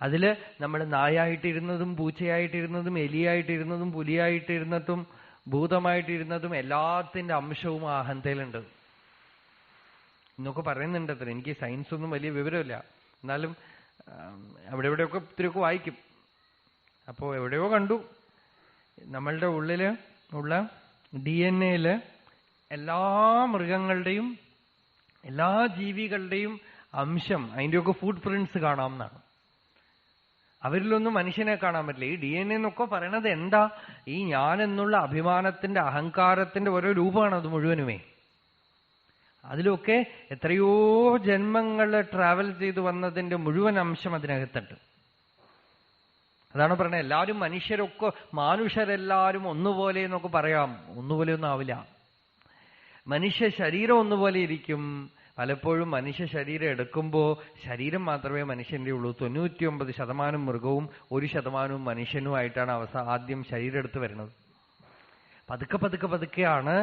അതില് നമ്മൾ നായായിട്ടിരുന്നതും പൂച്ചയായിട്ടിരുന്നതും എലിയായിട്ടിരുന്നതും പുലിയായിട്ടിരുന്നതും ഭൂതമായിട്ടിരുന്നതും എല്ലാത്തിന്റെ അംശവും ആ അഹന്തയിലുണ്ട് എന്നൊക്കെ പറയുന്നുണ്ടത്ര. എനിക്ക് സയൻസ് ഒന്നും വലിയ വിവരമില്ല, എന്നാലും അവിടെ എവിടെയൊക്കെ ഇത്തിരിയൊക്കെ വായിക്കും. അപ്പോ എവിടെയോ കണ്ടു നമ്മളുടെ ഉള്ളില് ഉള്ള DNA എല്ലാ മൃഗങ്ങളുടെയും എല്ലാ ജീവികളുടെയും അംശം, അതിന്റെയൊക്കെ ഫുട് പ്രിന്റ്സ് കാണാം എന്നാണ്. അവരിലൊന്നും മനുഷ്യനെ കാണാൻ പറ്റില്ല. ഈ DNA എന്നൊക്കെ പറയണത് എന്താ? ഈ ഞാൻ എന്നുള്ള അഭിമാനത്തിന്റെ അഹങ്കാരത്തിന്റെ ഓരോ രൂപമാണ് അത് മുഴുവനുമേ. അതിലൊക്കെ എത്രയോ ജന്മങ്ങൾ ട്രാവൽ ചെയ്തു വന്നതിന്റെ മുഴുവൻ അംശം അതിനകത്തുണ്ട്. അതാണ് പറഞ്ഞത്, എല്ലാവരും മനുഷ്യരൊക്കെ മാനുഷരെല്ലാവരും ഒന്നുപോലെ എന്നൊക്കെ പറയാം. ഒന്നുപോലെയൊന്നും ആവില്ല. മനുഷ്യ ശരീരം ഒന്നുപോലെ ഇരിക്കും. പലപ്പോഴും മനുഷ്യ ശരീരം എടുക്കുമ്പോൾ ശരീരം മാത്രമേ മനുഷ്യന്റെ ഉള്ളൂ. 99% മൃഗവും 1% മനുഷ്യനുമായിട്ടാണ് ആദ്യം ശരീരം എടുത്ത് വരുന്നത്. പതുക്കെ പതുക്കെ പതുക്കെയാണ്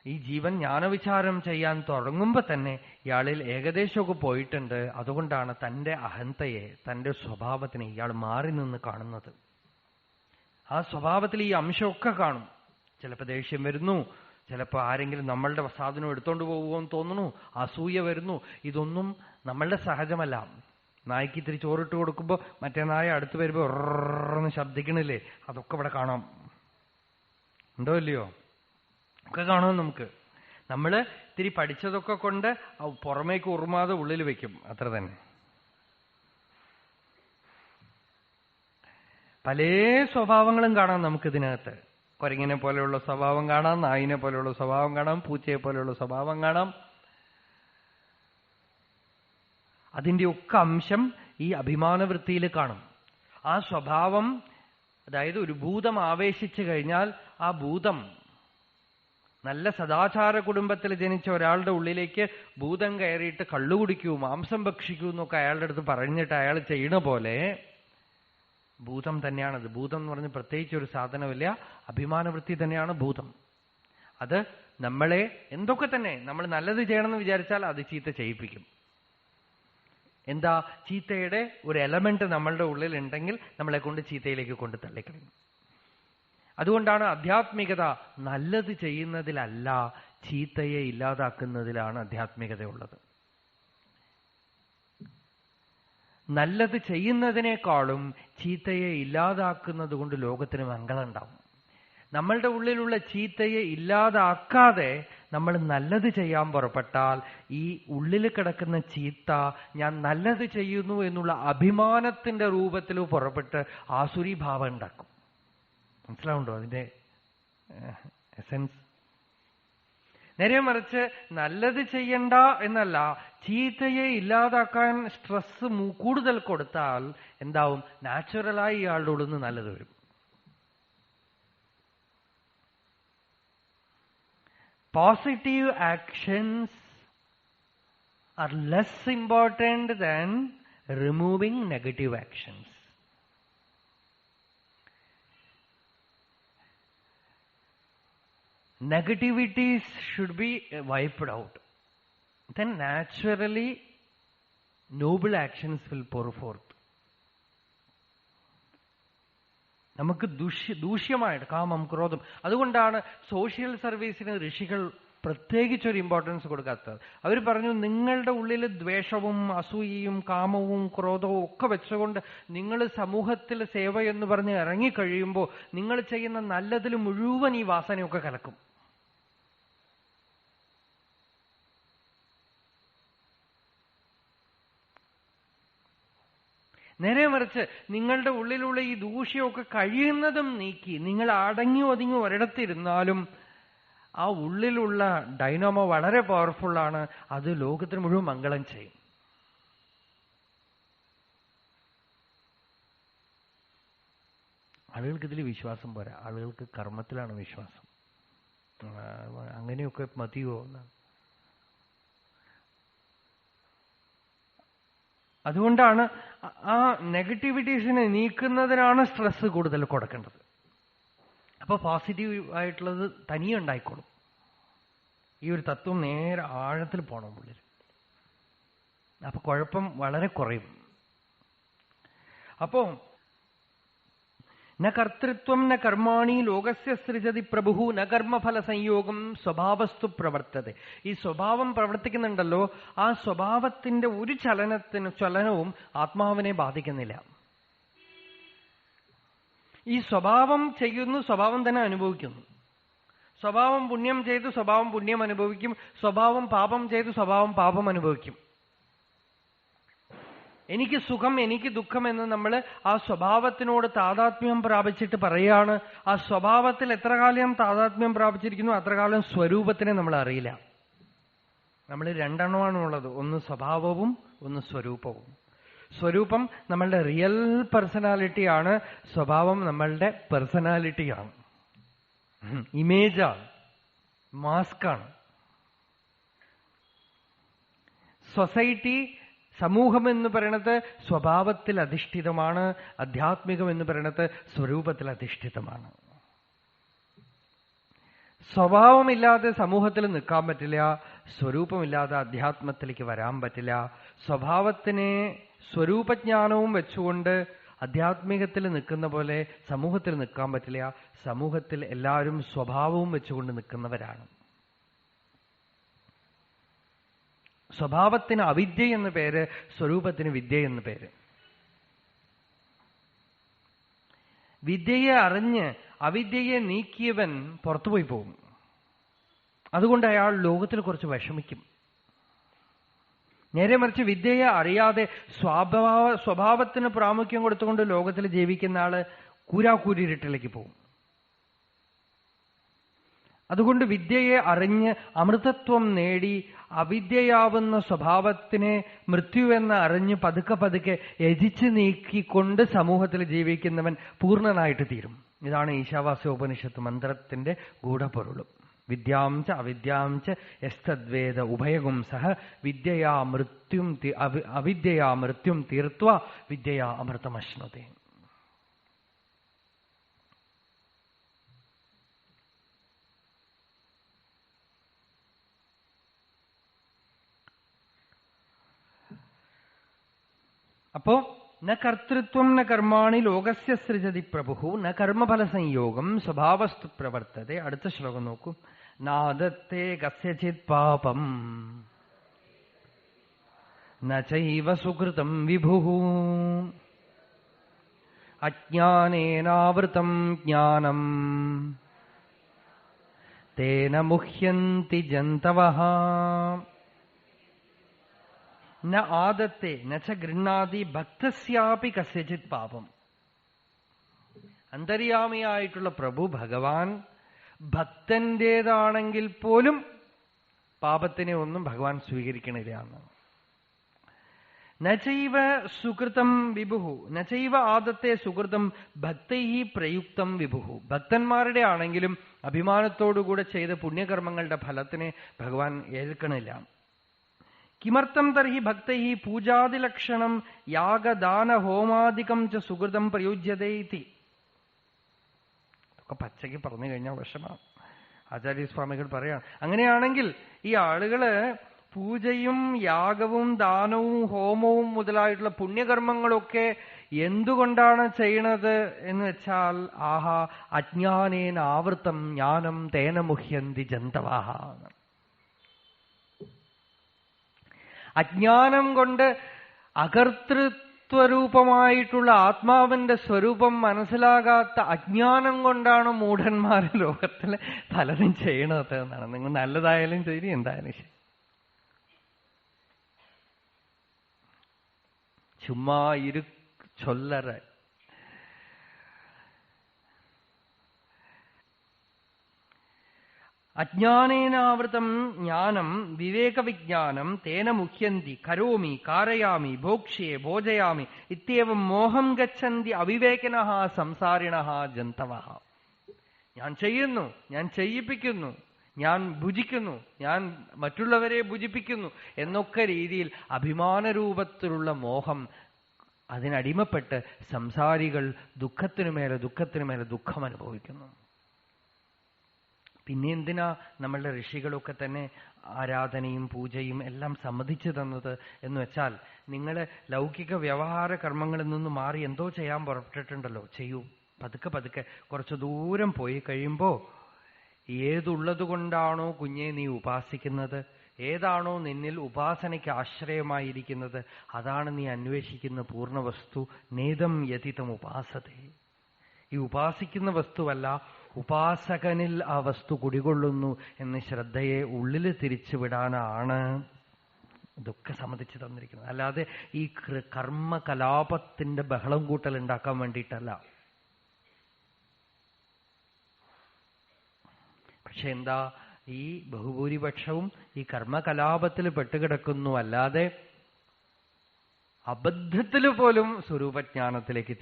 ഈ ജീവൻ ജ്ഞാനവിചാരം ചെയ്യാൻ തുടങ്ങുമ്പോ തന്നെ ഇയാളിൽ ഏകദേശമൊക്കെ പോയിട്ടുണ്ട്. അതുകൊണ്ടാണ് തന്റെ അഹന്തയെ, തന്റെ സ്വഭാവത്തിനെ ഇയാൾ മാറി നിന്ന് കാണുന്നത്. ആ സ്വഭാവത്തിൽ ഈ അംശമൊക്കെ കാണും. ചിലപ്പോ ദേഷ്യം വരുന്നു, ചിലപ്പോ ആരെങ്കിലും നമ്മളുടെ സാധനം എടുത്തോണ്ട് പോകുമെന്ന് തോന്നുന്നു, അസൂയ വരുന്നു. ഇതൊന്നും നമ്മളുടെ സഹജമല്ല. നായ്ക്ക് ഇത്തിരി ചോറിട്ട് കൊടുക്കുമ്പോ മറ്റേ നായ അടുത്ത് വരുമ്പോ ഒറന്ന് ശബ്ദിക്കണില്ലേ, അതൊക്കെ ഇവിടെ കാണാം. ഉണ്ടോ ഇല്ലയോ? ഒക്കെ കാണാം നമുക്ക്. നമ്മള് ഇത്തിരി പഠിച്ചതൊക്കെ കൊണ്ട് പുറമേക്ക് ഉറുമാതെ ഉള്ളിൽ വെക്കും, അത്ര തന്നെ. പല സ്വഭാവങ്ങളും കാണാം നമുക്കിതിനകത്ത്. കുരങ്ങിനെ പോലെയുള്ള സ്വഭാവം കാണാം, നായിനെ പോലെയുള്ള സ്വഭാവം കാണാം, പൂച്ചയെ പോലെയുള്ള സ്വഭാവം കാണാം. അതിന്റെയൊക്കെ അംശം ഈ അഭിമാനവൃത്തിയിൽ കാണും. ആ സ്വഭാവം, അതായത് ഒരു ഭൂതം ആവേശിച്ചു കഴിഞ്ഞാൽ ആ ഭൂതം, നല്ല സദാചാര കുടുംബത്തിൽ ജനിച്ച ഒരാളുടെ ഉള്ളിലേക്ക് ഭൂതം കയറിയിട്ട് കള്ളു കുടിക്കൂ, മാംസം ഭക്ഷിക്കൂ എന്നൊക്കെ അയാളുടെ അടുത്ത് പറഞ്ഞിട്ട് അയാൾ ചെയ്യണ പോലെ ഭൂതം തന്നെയാണത്. ഭൂതം എന്ന് പറഞ്ഞ് പ്രത്യേകിച്ച് ഒരു സാധനമില്ല, അഭിമാനവൃത്തി തന്നെയാണ് ഭൂതം. അത് നമ്മളെ എന്തൊക്കെ തന്നെ നമ്മൾ നല്ലത് ചെയ്യണമെന്ന് വിചാരിച്ചാൽ അത് ചീത്ത ചെയ്യിപ്പിക്കും. എന്താ? ചീത്തയുടെ ഒരു എലമെന്റ് നമ്മളുടെ ഉള്ളിൽ ഉണ്ടെങ്കിൽ നമ്മളെ കൊണ്ട് ചീത്തയിലേക്ക് കൊണ്ട് തള്ളിക്കളയും. അതുകൊണ്ടാണ് ആധ്യാത്മികത നല്ലത് ചെയ്യുന്നതിലല്ല, ചീത്തയെ ഇല്ലാതാക്കുന്നതിലാണ് ആധ്യാത്മികതയുള്ളത്. നല്ലത് ചെയ്യുന്നതിനേക്കാളും ചീത്തയെ ഇല്ലാതാക്കുന്നത് കൊണ്ട് ലോകത്തിന് മംഗളം ഉണ്ടാവും. നമ്മളുടെ ഉള്ളിലുള്ള ചീത്തയെ ഇല്ലാതാക്കാതെ നമ്മൾ നല്ലത് ചെയ്യാൻ പുറപ്പെട്ടാൽ ഈ ഉള്ളിൽ കിടക്കുന്ന ചീത്ത ഞാൻ നല്ലത് ചെയ്യുന്നു എന്നുള്ള അഭിമാനത്തിന്റെ രൂപത്തിൽ പുറപ്പെട്ട് ആസുരീഭാവം ഉണ്ടാക്കും. മനസ്സിലാവുണ്ടോ അതിന്റെ എസൻസ്? നേരെ മറിച്ച് നല്ലത് ചെയ്യണ്ട എന്നല്ല, ചീത്തയെ ഇല്ലാതാക്കാൻ സ്ട്രെസ് കൂടുതൽ കൊടുത്താൽ എന്താവും? നാച്ചുറലായി ഇയാളുടെ ഉള്ളിൽ നിന്ന് നല്ലത് വരും. Positive actions are less important than removing negative actions. Negativities should be wiped out. Then naturally noble actions will pour forth. നമുക്ക് ദൂഷ്യമായിട്ട് കാമം, ക്രോധം. അതുകൊണ്ടാണ് സോഷ്യൽ സർവീസിന് ഋഷികൾ പ്രത്യേകിച്ചൊരു ഇമ്പോർട്ടൻസ് കൊടുക്കാത്തത്. അവർ പറഞ്ഞു, നിങ്ങളുടെ ഉള്ളിൽ ദ്വേഷവും അസൂയയും കാമവും ക്രോധവും ഒക്കെ വെച്ചുകൊണ്ട് നിങ്ങൾ സമൂഹത്തിൽ സേവ എന്ന് പറഞ്ഞ് ഇറങ്ങിക്കഴിയുമ്പോൾ നിങ്ങൾ ചെയ്യുന്ന നല്ലതിൽ മുഴുവൻ ഈ വാസനയൊക്കെ കലക്കും. നേരെ മറിച്ച് നിങ്ങളുടെ ഉള്ളിലുള്ള ഈ ദൂഷ്യമൊക്കെ കഴിയുന്നതും നീക്കി നിങ്ങൾ അടങ്ങി ഒതുങ്ങി ഒരിടത്തിരുന്നാലും ആ ഉള്ളിലുള്ള ഡൈനാമോ വളരെ പവർഫുള്ളാണ്. അത് ലോകത്തിന് മുഴുവൻ മംഗളം ചെയ്യും. ആളുകൾക്ക് ഇതിൽ വിശ്വാസം പോരാ, ആളുകൾക്ക് കർമ്മത്തിലാണ് വിശ്വാസം. അങ്ങനെയൊക്കെ മതിയോ എന്നാണ്. അതുകൊണ്ടാണ് ആ നെഗറ്റിവിറ്റീസിനെ നീക്കുന്നതിനാണ് സ്ട്രെസ് കൂടുതൽ കൊടുക്കേണ്ടത്. അപ്പൊ പോസിറ്റീവ് ആയിട്ടുള്ളത് തനിയെ ഉണ്ടായിക്കോളും. ഈ ഒരു തത്വം നേരെ ആഴത്തിൽ പോണം ഉള്ളിൽ. അപ്പൊ കുഴപ്പം വളരെ കുറയും. അപ്പോ ന കർത്തൃത്വം ന കർമാണി ലോകസ്യ സൃജതി പ്രഭു ന കർമ്മഫല സംയോഗം സ്വഭാവസ്തു പ്രവർത്തത. ഈ സ്വഭാവം പ്രവർത്തിക്കുന്നുണ്ടല്ലോ, ആ സ്വഭാവത്തിന്റെ ഒരു ചലനവും ആത്മാവിനെ ബാധിക്കുന്നില്ല. ഈ സ്വഭാവം ചെയ്യുന്നു, സ്വഭാവം തന്നെ അനുഭവിക്കുന്നു. സ്വഭാവം പുണ്യം ചെയ്തു സ്വഭാവം പുണ്യം അനുഭവിക്കും, സ്വഭാവം പാപം ചെയ്തു സ്വഭാവം പാപം അനുഭവിക്കും. എനിക്ക് സുഖം എനിക്ക് ദുഃഖം എന്ന് നമ്മൾ ആ സ്വഭാവത്തിനോട് താതാത്മ്യം പ്രാപിച്ചിട്ട് പറയാണ്. ആ സ്വഭാവത്തിൽ എത്ര കാലം താതാത്മ്യം പ്രാപിച്ചിരിക്കുന്നു അത്ര കാലം സ്വരൂപത്തിനെ നമ്മൾ അറിയില്ല. നമ്മൾ രണ്ടെണ്ണമാണുള്ളത്, ഒന്ന് സ്വഭാവവും ഒന്ന് സ്വരൂപവും. സ്വരൂപം നമ്മളുടെ റിയൽ പേഴ്സണാലിറ്റിയാണ്, സ്വഭാവം നമ്മളുടെ പേഴ്സണാലിറ്റിയാണ്, ഇമേജാണ്, മാസ്കാണ്. സൊസൈറ്റി, സമൂഹം എന്ന് പറയുന്നത് സ്വഭാവത്തിൽ അധിഷ്ഠിതമാണ്, ആധ്യാത്മികം എന്ന് പറയുന്നത് സ്വരൂപത്തിൽ അധിഷ്ഠിതമാണ്. സ്വഭാവമില്ലാതെ സമൂഹത്തിൽ നിൽക്കാൻ പറ്റില്ല, സ്വരൂപമില്ലാതെ അധ്യാത്മത്തിലേക്ക് വരാൻ പറ്റില്ല. സ്വഭാവത്തിനെ സ്വരൂപജ്ഞാനവും വെച്ചുകൊണ്ട് ആധ്യാത്മികത്തിൽ നിൽക്കുന്ന പോലെ സമൂഹത്തിൽ നിൽക്കാൻ പറ്റില്ല. സമൂഹത്തിൽ എല്ലാവരും സ്വഭാവവും വെച്ചുകൊണ്ട് നിൽക്കുന്നവരാണ്. സ്വഭാവത്തിന് അവിദ്യ എന്ന് പേര്, സ്വരൂപത്തിന് വിദ്യ എന്ന് പേര്. വിദ്യയെ അറിഞ്ഞ് അവിദ്യയെ നീക്കിയവൻ പുറത്തുപോയി പോകും. അതുകൊണ്ട് അയാൾ ലോകത്തിൽ കുറച്ച് വിഷമിക്കും. നേരെ മറിച്ച് വിദ്യയെ അറിയാതെ സ്വഭാവത്തിന് പ്രാമുഖ്യം കൊടുത്തുകൊണ്ട് ലോകത്തിൽ ജീവിക്കുന്ന ആള് കൂരാക്കൂരിരുട്ടിലേക്ക് പോകും. അതുകൊണ്ട് വിദ്യയെ അറിഞ്ഞ് അമൃതത്വം നേടി അവിദ്യയാവുന്ന സ്വഭാവത്തിനെ മൃത്യുവെന്ന് അറിഞ്ഞ് പതുക്കെ പതുക്കെ യജിച്ച് നീക്കിക്കൊണ്ട് സമൂഹത്തിൽ ജീവിക്കുന്നവൻ പൂർണ്ണനായിട്ട് തീരും. ഇതാണ് ഈശാവാസ്യോപനിഷത്ത് മന്ത്രത്തിന്റെ ഗൂഢപൊരുളും. വിദ്യാം ച അവിദ്യാം ച യസ്തദ്വേദ ഉഭയഗും സഹ വിദ്യയാ മൃത്യും തീർത്വാ വിദ്യയാ അമൃതമശ്നുതേ. അപ്പോ ന കർത്തൃത്വം ന കർമാണി ലോകസ്യ സൃജതി പ്രഭു ന കർമ്മഫല സംയോഗം സ്വഭാവസ്തു പ്രവർത്തതെ. അടുത്ത ശ്ലോകം നോക്കൂ. നാദത്തേ കസ്യചിത് പാപം ന ചൈവ സുകൃതം വിഭുഃ അജ്ഞാനേനാവൃതം ജ്ഞാനം തേന മുഹ്യന്തി ജന്തവഃ. ന ആദത്തെ നച്ച ഗൃഹാതി ഭക്തസ്യാപി കസ്യചിത് പാപം. അന്തര്യാമിയായിട്ടുള്ള പ്രഭു ഭഗവാൻ ഭക്തന്റേതാണെങ്കിൽ പോലും പാപത്തിനെ ഒന്നും ഭഗവാൻ സ്വീകരിക്കണില്ല എന്നാണ്. നചൈവ സുകൃതം വിഭുഃ നചൈവ ആദത്തെ സുകൃതം ഭക്തൈ പ്രയുക്തം വിഭുഃ. ഭക്തന്മാരുടെ ആണെങ്കിലും അഭിമാനത്തോടുകൂടെ ചെയ്ത പുണ്യകർമ്മങ്ങളുടെ ഫലത്തിനെ ഭഗവാൻ ഏൽക്കണില്ല. കിമർത്ഥം തർഹി ഭക്തൈ പൂജാദിലക്ഷണം യാഗദാന ഹോമാദികം ച സുകൃതം പ്രയുജ്യതേ ഇതി. ഒക്കെ പച്ചയ്ക്ക് പറഞ്ഞു കഴിഞ്ഞാൽ വിഷമാണ്. ആചാര്യസ്വാമികൾ പറയാണ്, അങ്ങനെയാണെങ്കിൽ ഈ ആളുകള് പൂജയും യാഗവും ദാനവും ഹോമവും മുതലായിട്ടുള്ള പുണ്യകർമ്മങ്ങളൊക്കെ എന്തുകൊണ്ടാണ് ചെയ്യണത് എന്ന് വെച്ചാൽ, ആഹാ അജ്ഞാനേന ആവൃതം ജ്ഞാനം തേന മുഹ്യന്തി ജന്തവാഹ. അജ്ഞാനം കൊണ്ട് അകർത്തൃത്വരൂപമായിട്ടുള്ള ആത്മാവിന്റെ സ്വരൂപം മനസ്സിലാകാത്ത അജ്ഞാനം കൊണ്ടാണ് മൂഢന്മാർ ലോകത്തിലെ പലതും ചെയ്യണത് എന്നാണ്. നിങ്ങൾ നല്ലതായാലും ശരി എന്തായാലും ശരി, ചുമ്മാ ചൊല്ലറ. അജ്ഞാനേനാവൃതം ജ്ഞാനം വിവേകവിജ്ഞാനം തേന മുഹ്യന്തി കരോമി കാരയാമി ഭോക്ഷ്യേ ഭോജയാമി ഇത്യവം മോഹം ഗച്ഛന്തി അവിവേകിനഃ സംസാരിണഃ ജന്തവഃ. ഞാൻ ചെയ്യുന്നു, ഞാൻ ചെയ്യിപ്പിക്കുന്നു, ഞാൻ ഭുജിക്കുന്നു, ഞാൻ മറ്റുള്ളവരെ ഭുജിപ്പിക്കുന്നു എന്നൊക്കെ രീതിയിൽ അഭിമാനരൂപത്തിലുള്ള മോഹം, അതിനടിമപ്പെട്ട് സംസാരികൾ ദുഃഖത്തിനുമേലെ ദുഃഖം അനുഭവിക്കുന്നു. പിന്നെ എന്തിനാ നമ്മളുടെ ഋഷികളൊക്കെ തന്നെ ആരാധനയും പൂജയും എല്ലാം സമ്മതിച്ചു തന്നത് എന്ന് വെച്ചാൽ, നിങ്ങൾ ലൗകിക വ്യവഹാര കർമ്മങ്ങളിൽ നിന്ന് മാറി എന്തോ ചെയ്യാൻ പുറപ്പെട്ടിട്ടുണ്ടല്ലോ, ചെയ്യൂ. പതുക്കെ പതുക്കെ കുറച്ചു ദൂരം പോയി കഴിയുമ്പോ ഏതുള്ളത് കൊണ്ടാണോ കുഞ്ഞെ നീ ഉപാസിക്കുന്നത്, ഏതാണോ നിന്നിൽ ഉപാസനയ്ക്ക് ആശ്രയമായിരിക്കുന്നത്, അതാണ് നീ അന്വേഷിക്കുന്ന പൂർണ്ണവസ്തു. നേദം യതിതം ഉപാസത്തെ. ഈ ഉപാസിക്കുന്ന വസ്തുവല്ല, ഉപാസകനിൽ ആ വസ്തു കുടികൊള്ളുന്നു എന്ന് ശ്രദ്ധയെ ഉള്ളിൽ തിരിച്ചുവിടാനാണ് ഇതൊക്കെ സമ്മതിച്ചു തന്നിരിക്കുന്നത്. അല്ലാതെ ഈ കർമ്മകലാപത്തിന്റെ ബഹളം കൂട്ടൽ ഉണ്ടാക്കാൻ വേണ്ടിയിട്ടല്ല. പക്ഷെ എന്താ, ഈ ബഹുഭൂരിപക്ഷവും ഈ കർമ്മകലാപത്തിൽ പെട്ടുകിടക്കുന്നു, അല്ലാതെ അബദ്ധത്തിൽ പോലും സ്വരൂപജ്ഞാനത്തിലേക്ക്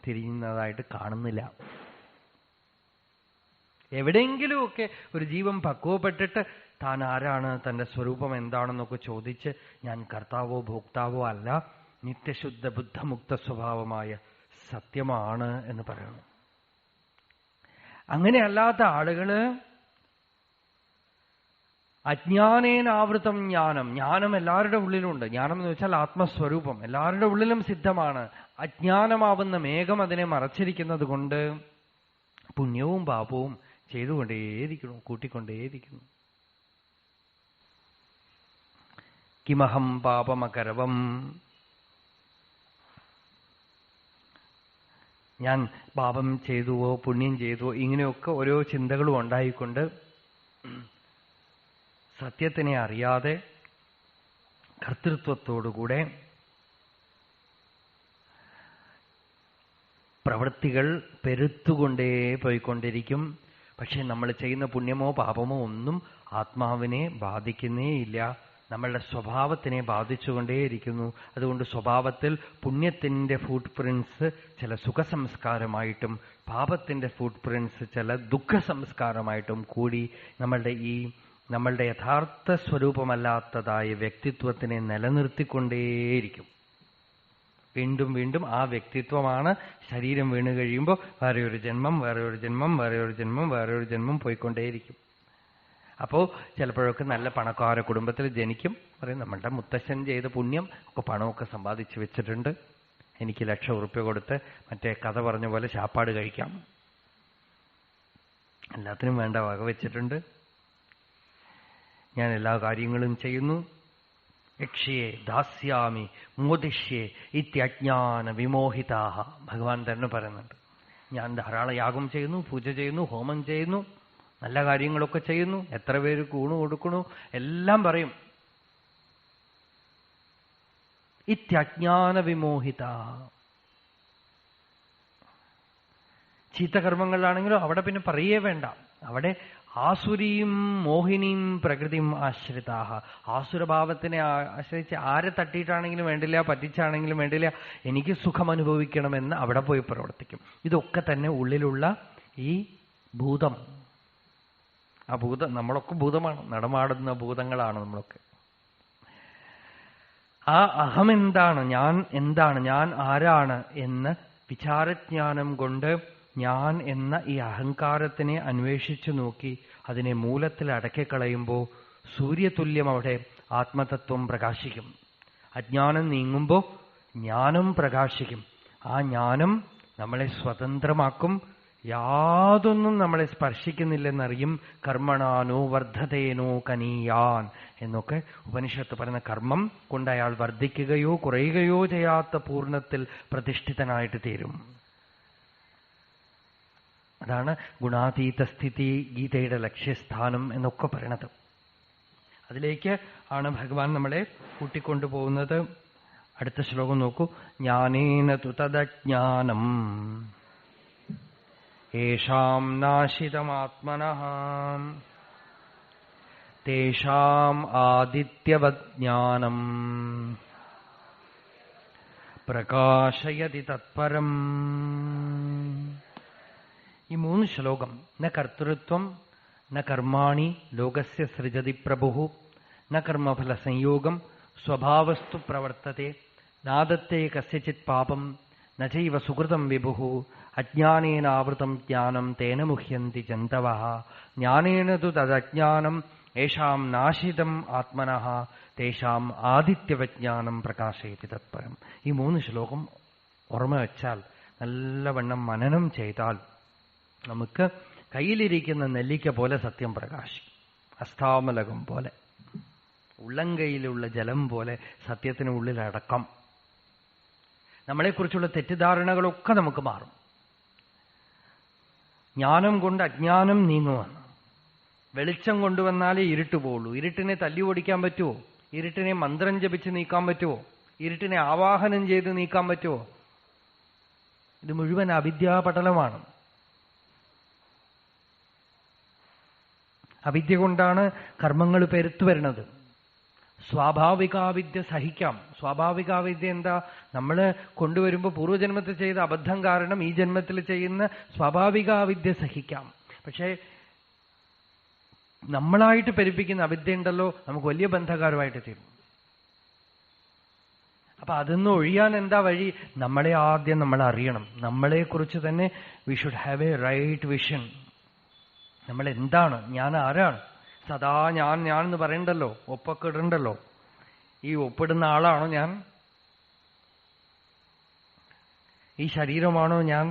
തിരിയുന്നതായിട്ട് കാണുന്നില്ല. എവിടെയെങ്കിലുമൊക്കെ ഒരു ജീവൻ പക്വപ്പെട്ടിട്ട് താൻ ആരാണ്, തന്റെ സ്വരൂപം എന്താണെന്നൊക്കെ ചോദിച്ച് ഞാൻ കർത്താവോ ഭോക്താവോ അല്ല, നിത്യശുദ്ധ ബുദ്ധമുക്ത സ്വഭാവമായ സത്യമാണ് എന്ന് പറയണം. അങ്ങനെയല്ലാത്ത ആളുകള് അജ്ഞാനേനാവൃതം ജ്ഞാനം. ജ്ഞാനം എല്ലാവരുടെ ഉള്ളിലുണ്ട്. ജ്ഞാനം എന്ന് വെച്ചാൽ ആത്മസ്വരൂപം എല്ലാവരുടെ ഉള്ളിലും സിദ്ധമാണ്. അജ്ഞാനമാവുന്ന മേഘം അതിനെ മറച്ചിരിക്കുന്നത് കൊണ്ട് പുണ്യവും പാപവും ചെയ്തുകൊണ്ടേയിരിക്കുന്നു, കൂട്ടിക്കൊണ്ടേയിരിക്കുന്നു. കിമഹം പാപമകരവം. ഞാൻ പാപം ചെയ്തുവോ പുണ്യം ചെയ്തുവോ ഇങ്ങനെയൊക്കെ ഓരോ ചിന്തകളും ഉണ്ടായിക്കൊണ്ട് സത്യത്തിനെ അറിയാതെ കർത്തൃത്വത്തോടുകൂടെ പ്രവൃത്തികൾ പെരുത്തുകൊണ്ടേ പോയിക്കൊണ്ടിരിക്കും. പക്ഷെ നമ്മൾ ചെയ്യുന്ന പുണ്യമോ പാപമോ ഒന്നും ആത്മാവിനെ ബാധിക്കുന്നേയില്ല, നമ്മളുടെ സ്വഭാവത്തിനെ ബാധിച്ചുകൊണ്ടേയിരിക്കുന്നു. അതുകൊണ്ട് സ്വഭാവത്തിൽ പുണ്യത്തിന്റെ ഫുട് പ്രിന്റ്സ് ചില സുഖസംസ്കാരമായിട്ടും പാപത്തിന്റെ ഫുട് പ്രിന്റ്സ് ചില ദുഃഖ സംസ്കാരമായിട്ടും കൂടി നമ്മളുടെ യഥാർത്ഥ സ്വരൂപമല്ലാത്തതായ വ്യക്തിത്വത്തിനെ നിലനിർത്തിക്കൊണ്ടേയിരിക്കും. വീണ്ടും വീണ്ടും ആ വ്യക്തിത്വമാണ് ശരീരം വീണു കഴിയുമ്പോൾ വേറെ ഒരു ജന്മം, വേറെ ഒരു ജന്മം, വേറെ ഒരു ജന്മം, വേറെ ഒരു ജന്മം പോയിക്കൊണ്ടേയിരിക്കും. അപ്പോ ചിലപ്പോഴൊക്കെ നല്ല പണക്കാര കുടുംബത്തിൽ ജനിക്കും. പറയും നമ്മളുടെ മുത്തശ്ശൻ ചെയ്ത പുണ്യം ഒക്കെ പണമൊക്കെ സമ്പാദിച്ചു വെച്ചിട്ടുണ്ട്, എനിക്ക് ₹1,00,000 കൊടുത്ത് മറ്റേ കഥ പറഞ്ഞ പോലെ ശാപ്പാട് കഴിക്കാം, എല്ലാത്തിനും വേണ്ട വക വെച്ചിട്ടുണ്ട്, ഞാൻ എല്ലാ കാര്യങ്ങളും ചെയ്യുന്നു. യക്ഷ്യേ ദാസ്യാമി മോദിഷ്യേ ഇത്യജ്ഞാന വിമോഹിതാഹ. ഭഗവാൻ തന്നെ പറയുന്നുണ്ട്, ഞാൻ ധാരാളം യാഗം ചെയ്യുന്നു, പൂജ ചെയ്യുന്നു, ഹോമം ചെയ്യുന്നു, നല്ല കാര്യങ്ങളൊക്കെ ചെയ്യുന്നു, എത്ര പേര് ഊണ് കൊടുക്കണു എല്ലാം പറയും. ഇത്യജ്ഞാന വിമോഹിതാഹ. ചീത്തകർമ്മങ്ങളിലാണെങ്കിലും അവിടെ പിന്നെ പറയേ വേണ്ട. അവിടെ ആസുരീം മോഹിനിയും പ്രകൃതിയും ആശ്രിതാഹ. ആസുരഭാവത്തിനെ ആശ്രയിച്ച് ആരെ തട്ടിയിട്ടാണെങ്കിലും വേണ്ടില്ല, പറ്റിച്ചാണെങ്കിലും വേണ്ടില്ല, എനിക്ക് സുഖം അനുഭവിക്കണമെന്ന് അവിടെ പോയി പ്രവർത്തിക്കും. ഇതൊക്കെ തന്നെ ഉള്ളിലുള്ള ഈ ഭൂതം. ആ ഭൂതം നമ്മളൊക്കെ ഭൂതമാണ്, നടമാടുന്ന ഭൂതങ്ങളാണ് നമ്മളൊക്കെ. ആ അഹം എന്താണ്, ഞാൻ എന്താണ്, ഞാൻ ആരാണ് എന്ന് വിചാരജ്ഞാനം കൊണ്ട് ഞാൻ എന്ന ഈ അഹങ്കാരത്തിനെ അന്വേഷിച്ചു നോക്കി അതിനെ മൂലത്തിൽ അടക്കിക്കളയുമ്പോൾ സൂര്യതുല്യം അവിടെ ആത്മതത്വം പ്രകാശിക്കും. അജ്ഞാനം നീങ്ങുമ്പോൾ ജ്ഞാനം പ്രകാശിക്കും. ആ ജ്ഞാനം നമ്മളെ സ്വതന്ത്രമാക്കും. യാതൊന്നും നമ്മളെ സ്പർശിക്കുന്നില്ലെന്നറിയും. കർമ്മണാനോ വർദ്ധതേനോ കനീയാൻ എന്നൊക്കെ ഉപനിഷത്ത് പറയുന്ന കർമ്മം കൊണ്ട് അയാൾ വർദ്ധിക്കുകയോ കുറയുകയോ ചെയ്യാത്ത പൂർണ്ണത്തിൽ പ്രതിഷ്ഠിതനായിട്ട് തീരും. അതാണ് ഗുണാതീത സ്ഥിതി, ഗീതയുടെ ലക്ഷ്യസ്ഥാനം എന്നൊക്കെ പറയണത്. അതിലേക്ക് ആണ് ഭഗവാൻ നമ്മളെ കൂട്ടിക്കൊണ്ടുപോകുന്നത്. അടുത്ത ശ്ലോകം നോക്കൂ. ജ്ഞാനേന തു തദജ്ഞാനം യേഷാം നാശിതമാത്മനഃ തേഷാം ആദിത്യവത് ജ്ഞാനം പ്രകാശയതി തത്പരം. ഈ 3 ശ്ലോകം ന കർത്തൃത്വം ന കർമാണി ലോകസ്യ സൃജതി പ്രഭുഃ ന കർമ്മഫല സംയോഗം സ്വഭാവസ്തു പ്രവർത്തത്തെ നാദത്തെ കസ്യചിത് പാപം നചൈവ സുകൃതം വിഭുഃ അജ്ഞാനേനാവൃതം ജ്ഞാനം തേന മുഹ്യന്തി ജന്തവഃ ജ്ഞാനേന തു തദജ്ഞാനം യേഷാം നാശിതം ആത്മനഃ തേഷാം ആദിത്യവജ്ഞാനം പ്രകാശയതി തത്പരം. ഈ 3 ശ്ലോകം ഓർമ്മ വെച്ചാൽ, നല്ലവണ്ണം മനനം ചെയ്താൽ നമുക്ക് കയ്യിലിരിക്കുന്ന നെല്ലിക്ക പോലെ സത്യം പ്രകാശിക്കും. അസ്ഥാമലകം പോലെ, ഉള്ളംകൈയിലുള്ള ജലം പോലെ സത്യത്തിന് ഉള്ളിലടക്കം. നമ്മളെക്കുറിച്ചുള്ള തെറ്റിദ്ധാരണകളൊക്കെ നമുക്ക് മാറും. ജ്ഞാനം കൊണ്ട് അജ്ഞാനം നീങ്ങുമെന്ന്. വെളിച്ചം കൊണ്ടുവന്നാലേ ഇരുട്ട് പോവുള്ളൂ. ഇരുട്ടിനെ തല്ലി ഓടിക്കാൻ പറ്റുമോ? ഇരുട്ടിനെ മന്ത്രം ജപിച്ച് നീക്കാൻ പറ്റുമോ? ഇരുട്ടിനെ ആവാഹനം ചെയ്ത് നീക്കാൻ പറ്റുമോ? ഇത് മുഴുവൻ അവിദ്യാപടലമാണ്. അവിദ്യ കൊണ്ടാണ് കർമ്മങ്ങൾ പെരുത്തു വരുന്നത്. സ്വാഭാവികാവിദ്യ സഹിക്കാം. സ്വാഭാവികാവിദ്യ എന്താ? നമ്മൾ കൊണ്ടുവരുമ്പോൾ പൂർവ്വജന്മത്തിൽ ചെയ്ത അബദ്ധം കാരണം ഈ ജന്മത്തിൽ ചെയ്യുന്ന സ്വാഭാവികാവിദ്യ സഹിക്കാം. പക്ഷേ നമ്മളായിട്ട് പെരുപ്പിക്കുന്ന അവിദ്യ ഉണ്ടല്ലോ, നമുക്ക് വലിയ ബന്ധകാരമായിട്ട് തീരും. അപ്പൊ അതൊന്നും ഒഴിയാൻ എന്താ വഴി? നമ്മളെ ആദ്യം നമ്മൾ അറിയണം. നമ്മളെക്കുറിച്ച് തന്നെ we should have a right vision. നമ്മൾ എന്താണ്, ഞാൻ ആരാണ്? സദാ ഞാൻ ഞാൻ എന്ന് പറയണ്ടല്ലോ, ഒപ്പൊക്കെ ഇടണ്ടല്ലോ. ഈ ഒപ്പിടുന്ന ആളാണോ ഞാൻ? ഈ ശരീരമാണോ ഞാൻ?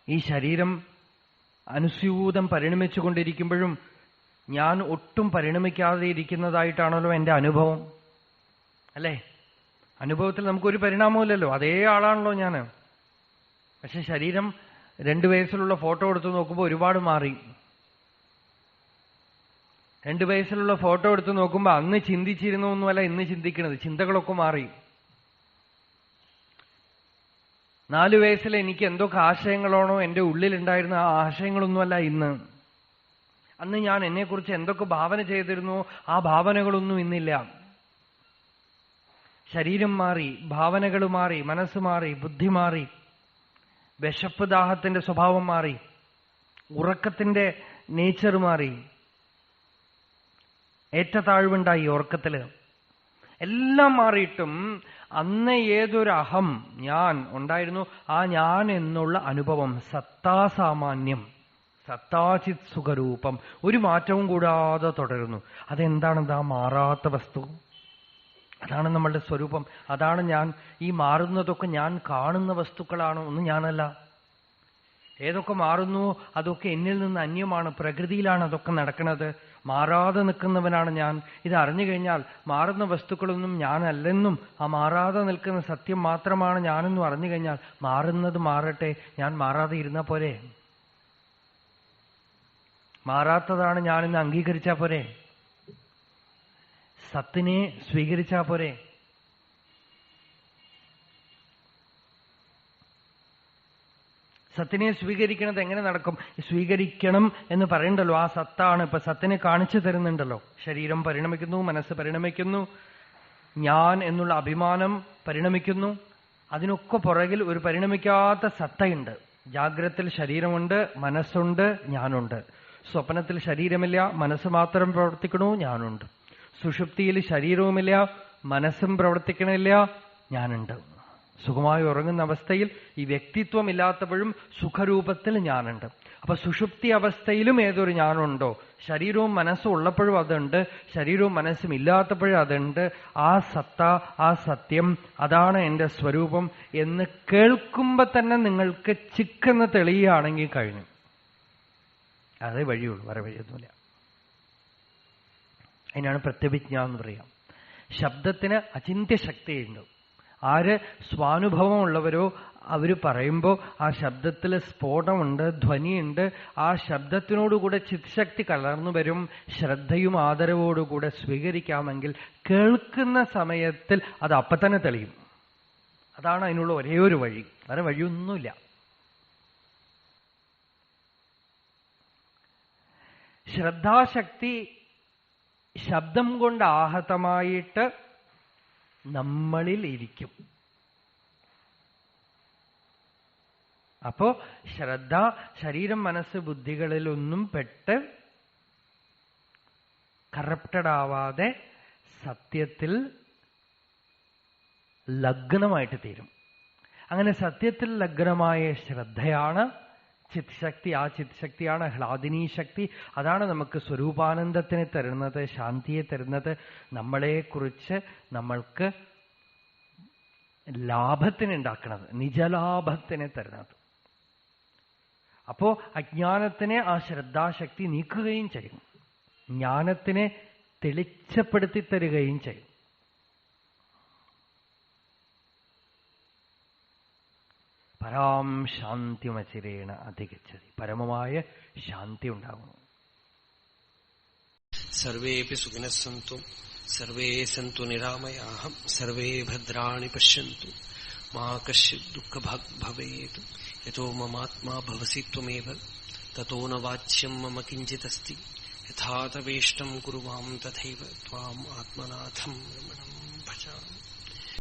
ഈ ശരീരം അനുസ്യൂതം പരിണമിച്ചുകൊണ്ടിരിക്കുമ്പോഴും ഞാൻ ഒട്ടും പരിണമിക്കാതെ ഇരിക്കുന്നതായിട്ടാണല്ലോ എന്റെ അനുഭവം, അല്ലേ? അനുഭവത്തിൽ നമുക്കൊരു പരിണാമമില്ലല്ലോ, അതേ ആളാണല്ലോ ഞാൻ. പക്ഷെ ശരീരം 2 വയസ്സിലുള്ള ഫോട്ടോ എടുത്ത് നോക്കുമ്പോൾ ഒരുപാട് മാറി. 2 വയസ്സിലുള്ള ഫോട്ടോ എടുത്ത് നോക്കുമ്പോൾ അന്ന് ചിന്തിച്ചിരുന്നൊന്നുമല്ല ഇന്ന് ചിന്തിക്കുന്നത്, ചിന്തകളൊക്കെ മാറി. 4 വയസ്സിൽ എനിക്ക് എന്തൊക്കെ ആശയങ്ങളാണോ എന്റെ ഉള്ളിലുണ്ടായിരുന്ന ആ ആശയങ്ങളൊന്നുമല്ല ഇന്ന്. അന്ന് ഞാൻ എന്നെക്കുറിച്ച് എന്തൊക്കെ ഭാവന ചെയ്തിരുന്നോ ആ ഭാവനകളൊന്നും ഇന്നില്ല. ശരീരം മാറി, ഭാവനകൾ മാറി, മനസ്സ് മാറി, ബുദ്ധി മാറി, വിശപ്പ് ദാഹത്തിന്റെ സ്വഭാവം മാറി, ഉറക്കത്തിന്റെ നേച്ചർ മാറി, ഏറ്റതാഴ്വുണ്ടായി ഉറക്കത്തില്. എല്ലാം മാറിയിട്ടും അന്ന് ഏതൊരു അഹം ഞാൻ ഉണ്ടായിരുന്നു, ആ ഞാൻ എന്നുള്ള അനുഭവം സത്താസാമാന്യം, സത്താചിത് സുഖരൂപം, ഒരു മാറ്റവും കൂടാതെ തുടരുന്നു. അതെന്താണെന്താ? മാറാത്ത വസ്തു. അതാണ് നമ്മളുടെ സ്വരൂപം, അതാണ് ഞാൻ. ഈ മാറുന്നതൊക്കെ ഞാൻ കാണുന്ന വസ്തുക്കളാണോ? ഒന്നും ഞാനല്ല. ഏതൊക്കെ മാറുന്നു അതൊക്കെ എന്നിൽ നിന്ന് അന്യമാണ്, പ്രകൃതിയിലാണ് അതൊക്കെ നടക്കുന്നത്. മാറാതെ നിൽക്കുന്നവനാണ് ഞാൻ. ഇത് അറിഞ്ഞു കഴിഞ്ഞാൽ മാറുന്ന വസ്തുക്കളൊന്നും ഞാനല്ലെന്നും ആ മാറാതെ നിൽക്കുന്ന സത്യം മാത്രമാണ് ഞാനെന്നും അറിഞ്ഞു കഴിഞ്ഞാൽ മാറുന്നത് മാറട്ടെ, ഞാൻ മാറാതെ ഇരുന്നാൽ പോരെ? മാറാത്തതാണ് ഞാനെന്ന് അംഗീകരിച്ചാ പോരെ? സത്തിനെ സ്വീകരിച്ചാ പോരെ? സത്തിനെ സ്വീകരിക്കുന്നത് എങ്ങനെ നടക്കും? സ്വീകരിക്കണം എന്ന് പറയണ്ടല്ലോ, ആ സത്താണ്. ഇപ്പൊ സത്തിനെ കാണിച്ചു തരുന്നുണ്ടല്ലോ. ശരീരം പരിണമിക്കുന്നു, മനസ്സ് പരിണമിക്കുന്നു, ഞാൻ എന്നുള്ള അഭിമാനം പരിണമിക്കുന്നു. അതിനൊക്കെ പുറകിൽ ഒരു പരിണമിക്കാത്ത സത്തയുണ്ട്. ജാഗ്രത്തിൽ ശരീരമുണ്ട്, മനസ്സുണ്ട്, ഞാനുണ്ട്. സ്വപ്നത്തിൽ ശരീരമില്ല, മനസ്സ് മാത്രം പ്രവർത്തിക്കണു, ഞാനുണ്ട്. സുഷുപ്തിയിൽ ശരീരവുമില്ല, മനസ്സും പ്രവർത്തിക്കണില്ല, ഞാനുണ്ട്. സുഖമായി ഉറങ്ങുന്ന അവസ്ഥയിൽ ഈ വ്യക്തിത്വം ഇല്ലാത്തപ്പോഴും സുഖരൂപത്തിൽ ഞാനുണ്ട്. അപ്പൊ സുഷുപ്തി അവസ്ഥയിലും ഏതൊരു ഞാനുണ്ടോ, ശരീരവും മനസ്സും ഉള്ളപ്പോഴും അതുണ്ട്, ശരീരവും മനസ്സും ഇല്ലാത്തപ്പോഴും അതുണ്ട്. ആ സത്ത, ആ സത്യം, അതാണ് എന്റെ സ്വരൂപം എന്ന് കേൾക്കുമ്പോ തന്നെ നിങ്ങൾക്ക് ചിക്കെന്ന് തെളിയുകയാണെങ്കിൽ കഴിഞ്ഞു. അതേ വഴിയുള്ളൂ, വേറെ വഴിയൊന്നുമില്ല. അതിനാണ് പ്രത്യഭിജ്ഞ എന്ന് പറയാം. ശബ്ദത്തിന് അചിന്ത്യ ശക്തിയുണ്ട്. ആര് സ്വാനുഭവമുള്ളവരോ അവര് പറയുമ്പോ ആ ശബ്ദത്തിൽ സ്ഫോടമുണ്ട്, ധ്വനിയുണ്ട്. ആ ശബ്ദത്തിനോടുകൂടെ ചിത്ശക്തി കലർന്നു വരും. ശ്രദ്ധയും ആദരവോടുകൂടെ സ്വീകരിക്കാമെങ്കിൽ കേൾക്കുന്ന സമയത്തിൽ അത് അപ്പൊ തന്നെ തെളിയും. അതാണ് അതിനുള്ള ഒരേ ഒരു വഴി, വേറെ വഴിയൊന്നുമില്ല. ശ്രദ്ധാശക്തി ശബ്ദം കൊണ്ട് ആഹതമായിട്ട് നമ്മളിൽ ഇരിക്കും. അപ്പോ ശ്രദ്ധ ശരീരം, മനസ്സ്, ബുദ്ധികളിലൊന്നും പെട്ട് കറപ്റ്റഡ് ആവാതെ സത്യത്തിൽ ലഗ്നമായിട്ട് തീരും. അങ്ങനെ സത്യത്തിൽ ലഗ്നമായ ശ്രദ്ധയാണ് ചിത് ശക്തി. ആ ചിത് ശക്തിയാണ് ഹ്ലാദിനീ ശക്തി. അതാണ് നമുക്ക് സ്വരൂപാനന്ദത്തിനെ തരുന്നത്, ശാന്തിയെ തരുന്നത്, നമ്മളെക്കുറിച്ച് നമ്മൾക്ക് ലാഭത്തിനുണ്ടാക്കുന്നത്, നിജലാഭത്തിനെ തരുന്നത്. അപ്പോ അജ്ഞാനത്തിനെ ആ ശ്രദ്ധാശക്തി നീക്കുകയും ചെയ്യും, ജ്ഞാനത്തിനെ തെളിച്ചപ്പെടുത്തി തരികയും ചെയ്യും. പരാം ശാന്തിമചിരേണ അധിഗച്ഛതി. പരമമായ ശാന്തി ഉണ്ടാകുന്നു. സർവേപി സുഖിനഃ സന്തു സർവേ സന്തു നിരാമയാഃ സർവേ ഭദ്രാണി പശ്യന്തു മാ കശ്ചിത് ദുഃഖഭാഗ് ഭവേത്. യതോ മമാത്മാ ഭവസി ത്വമേവ തതോ ന വാച്യം മമ കിഞ്ചിദസ്തി. യഥാ തവേഷ്ടം കുരു മാം തഥൈവ ത്വാം ആത്മനാഥം രമണം.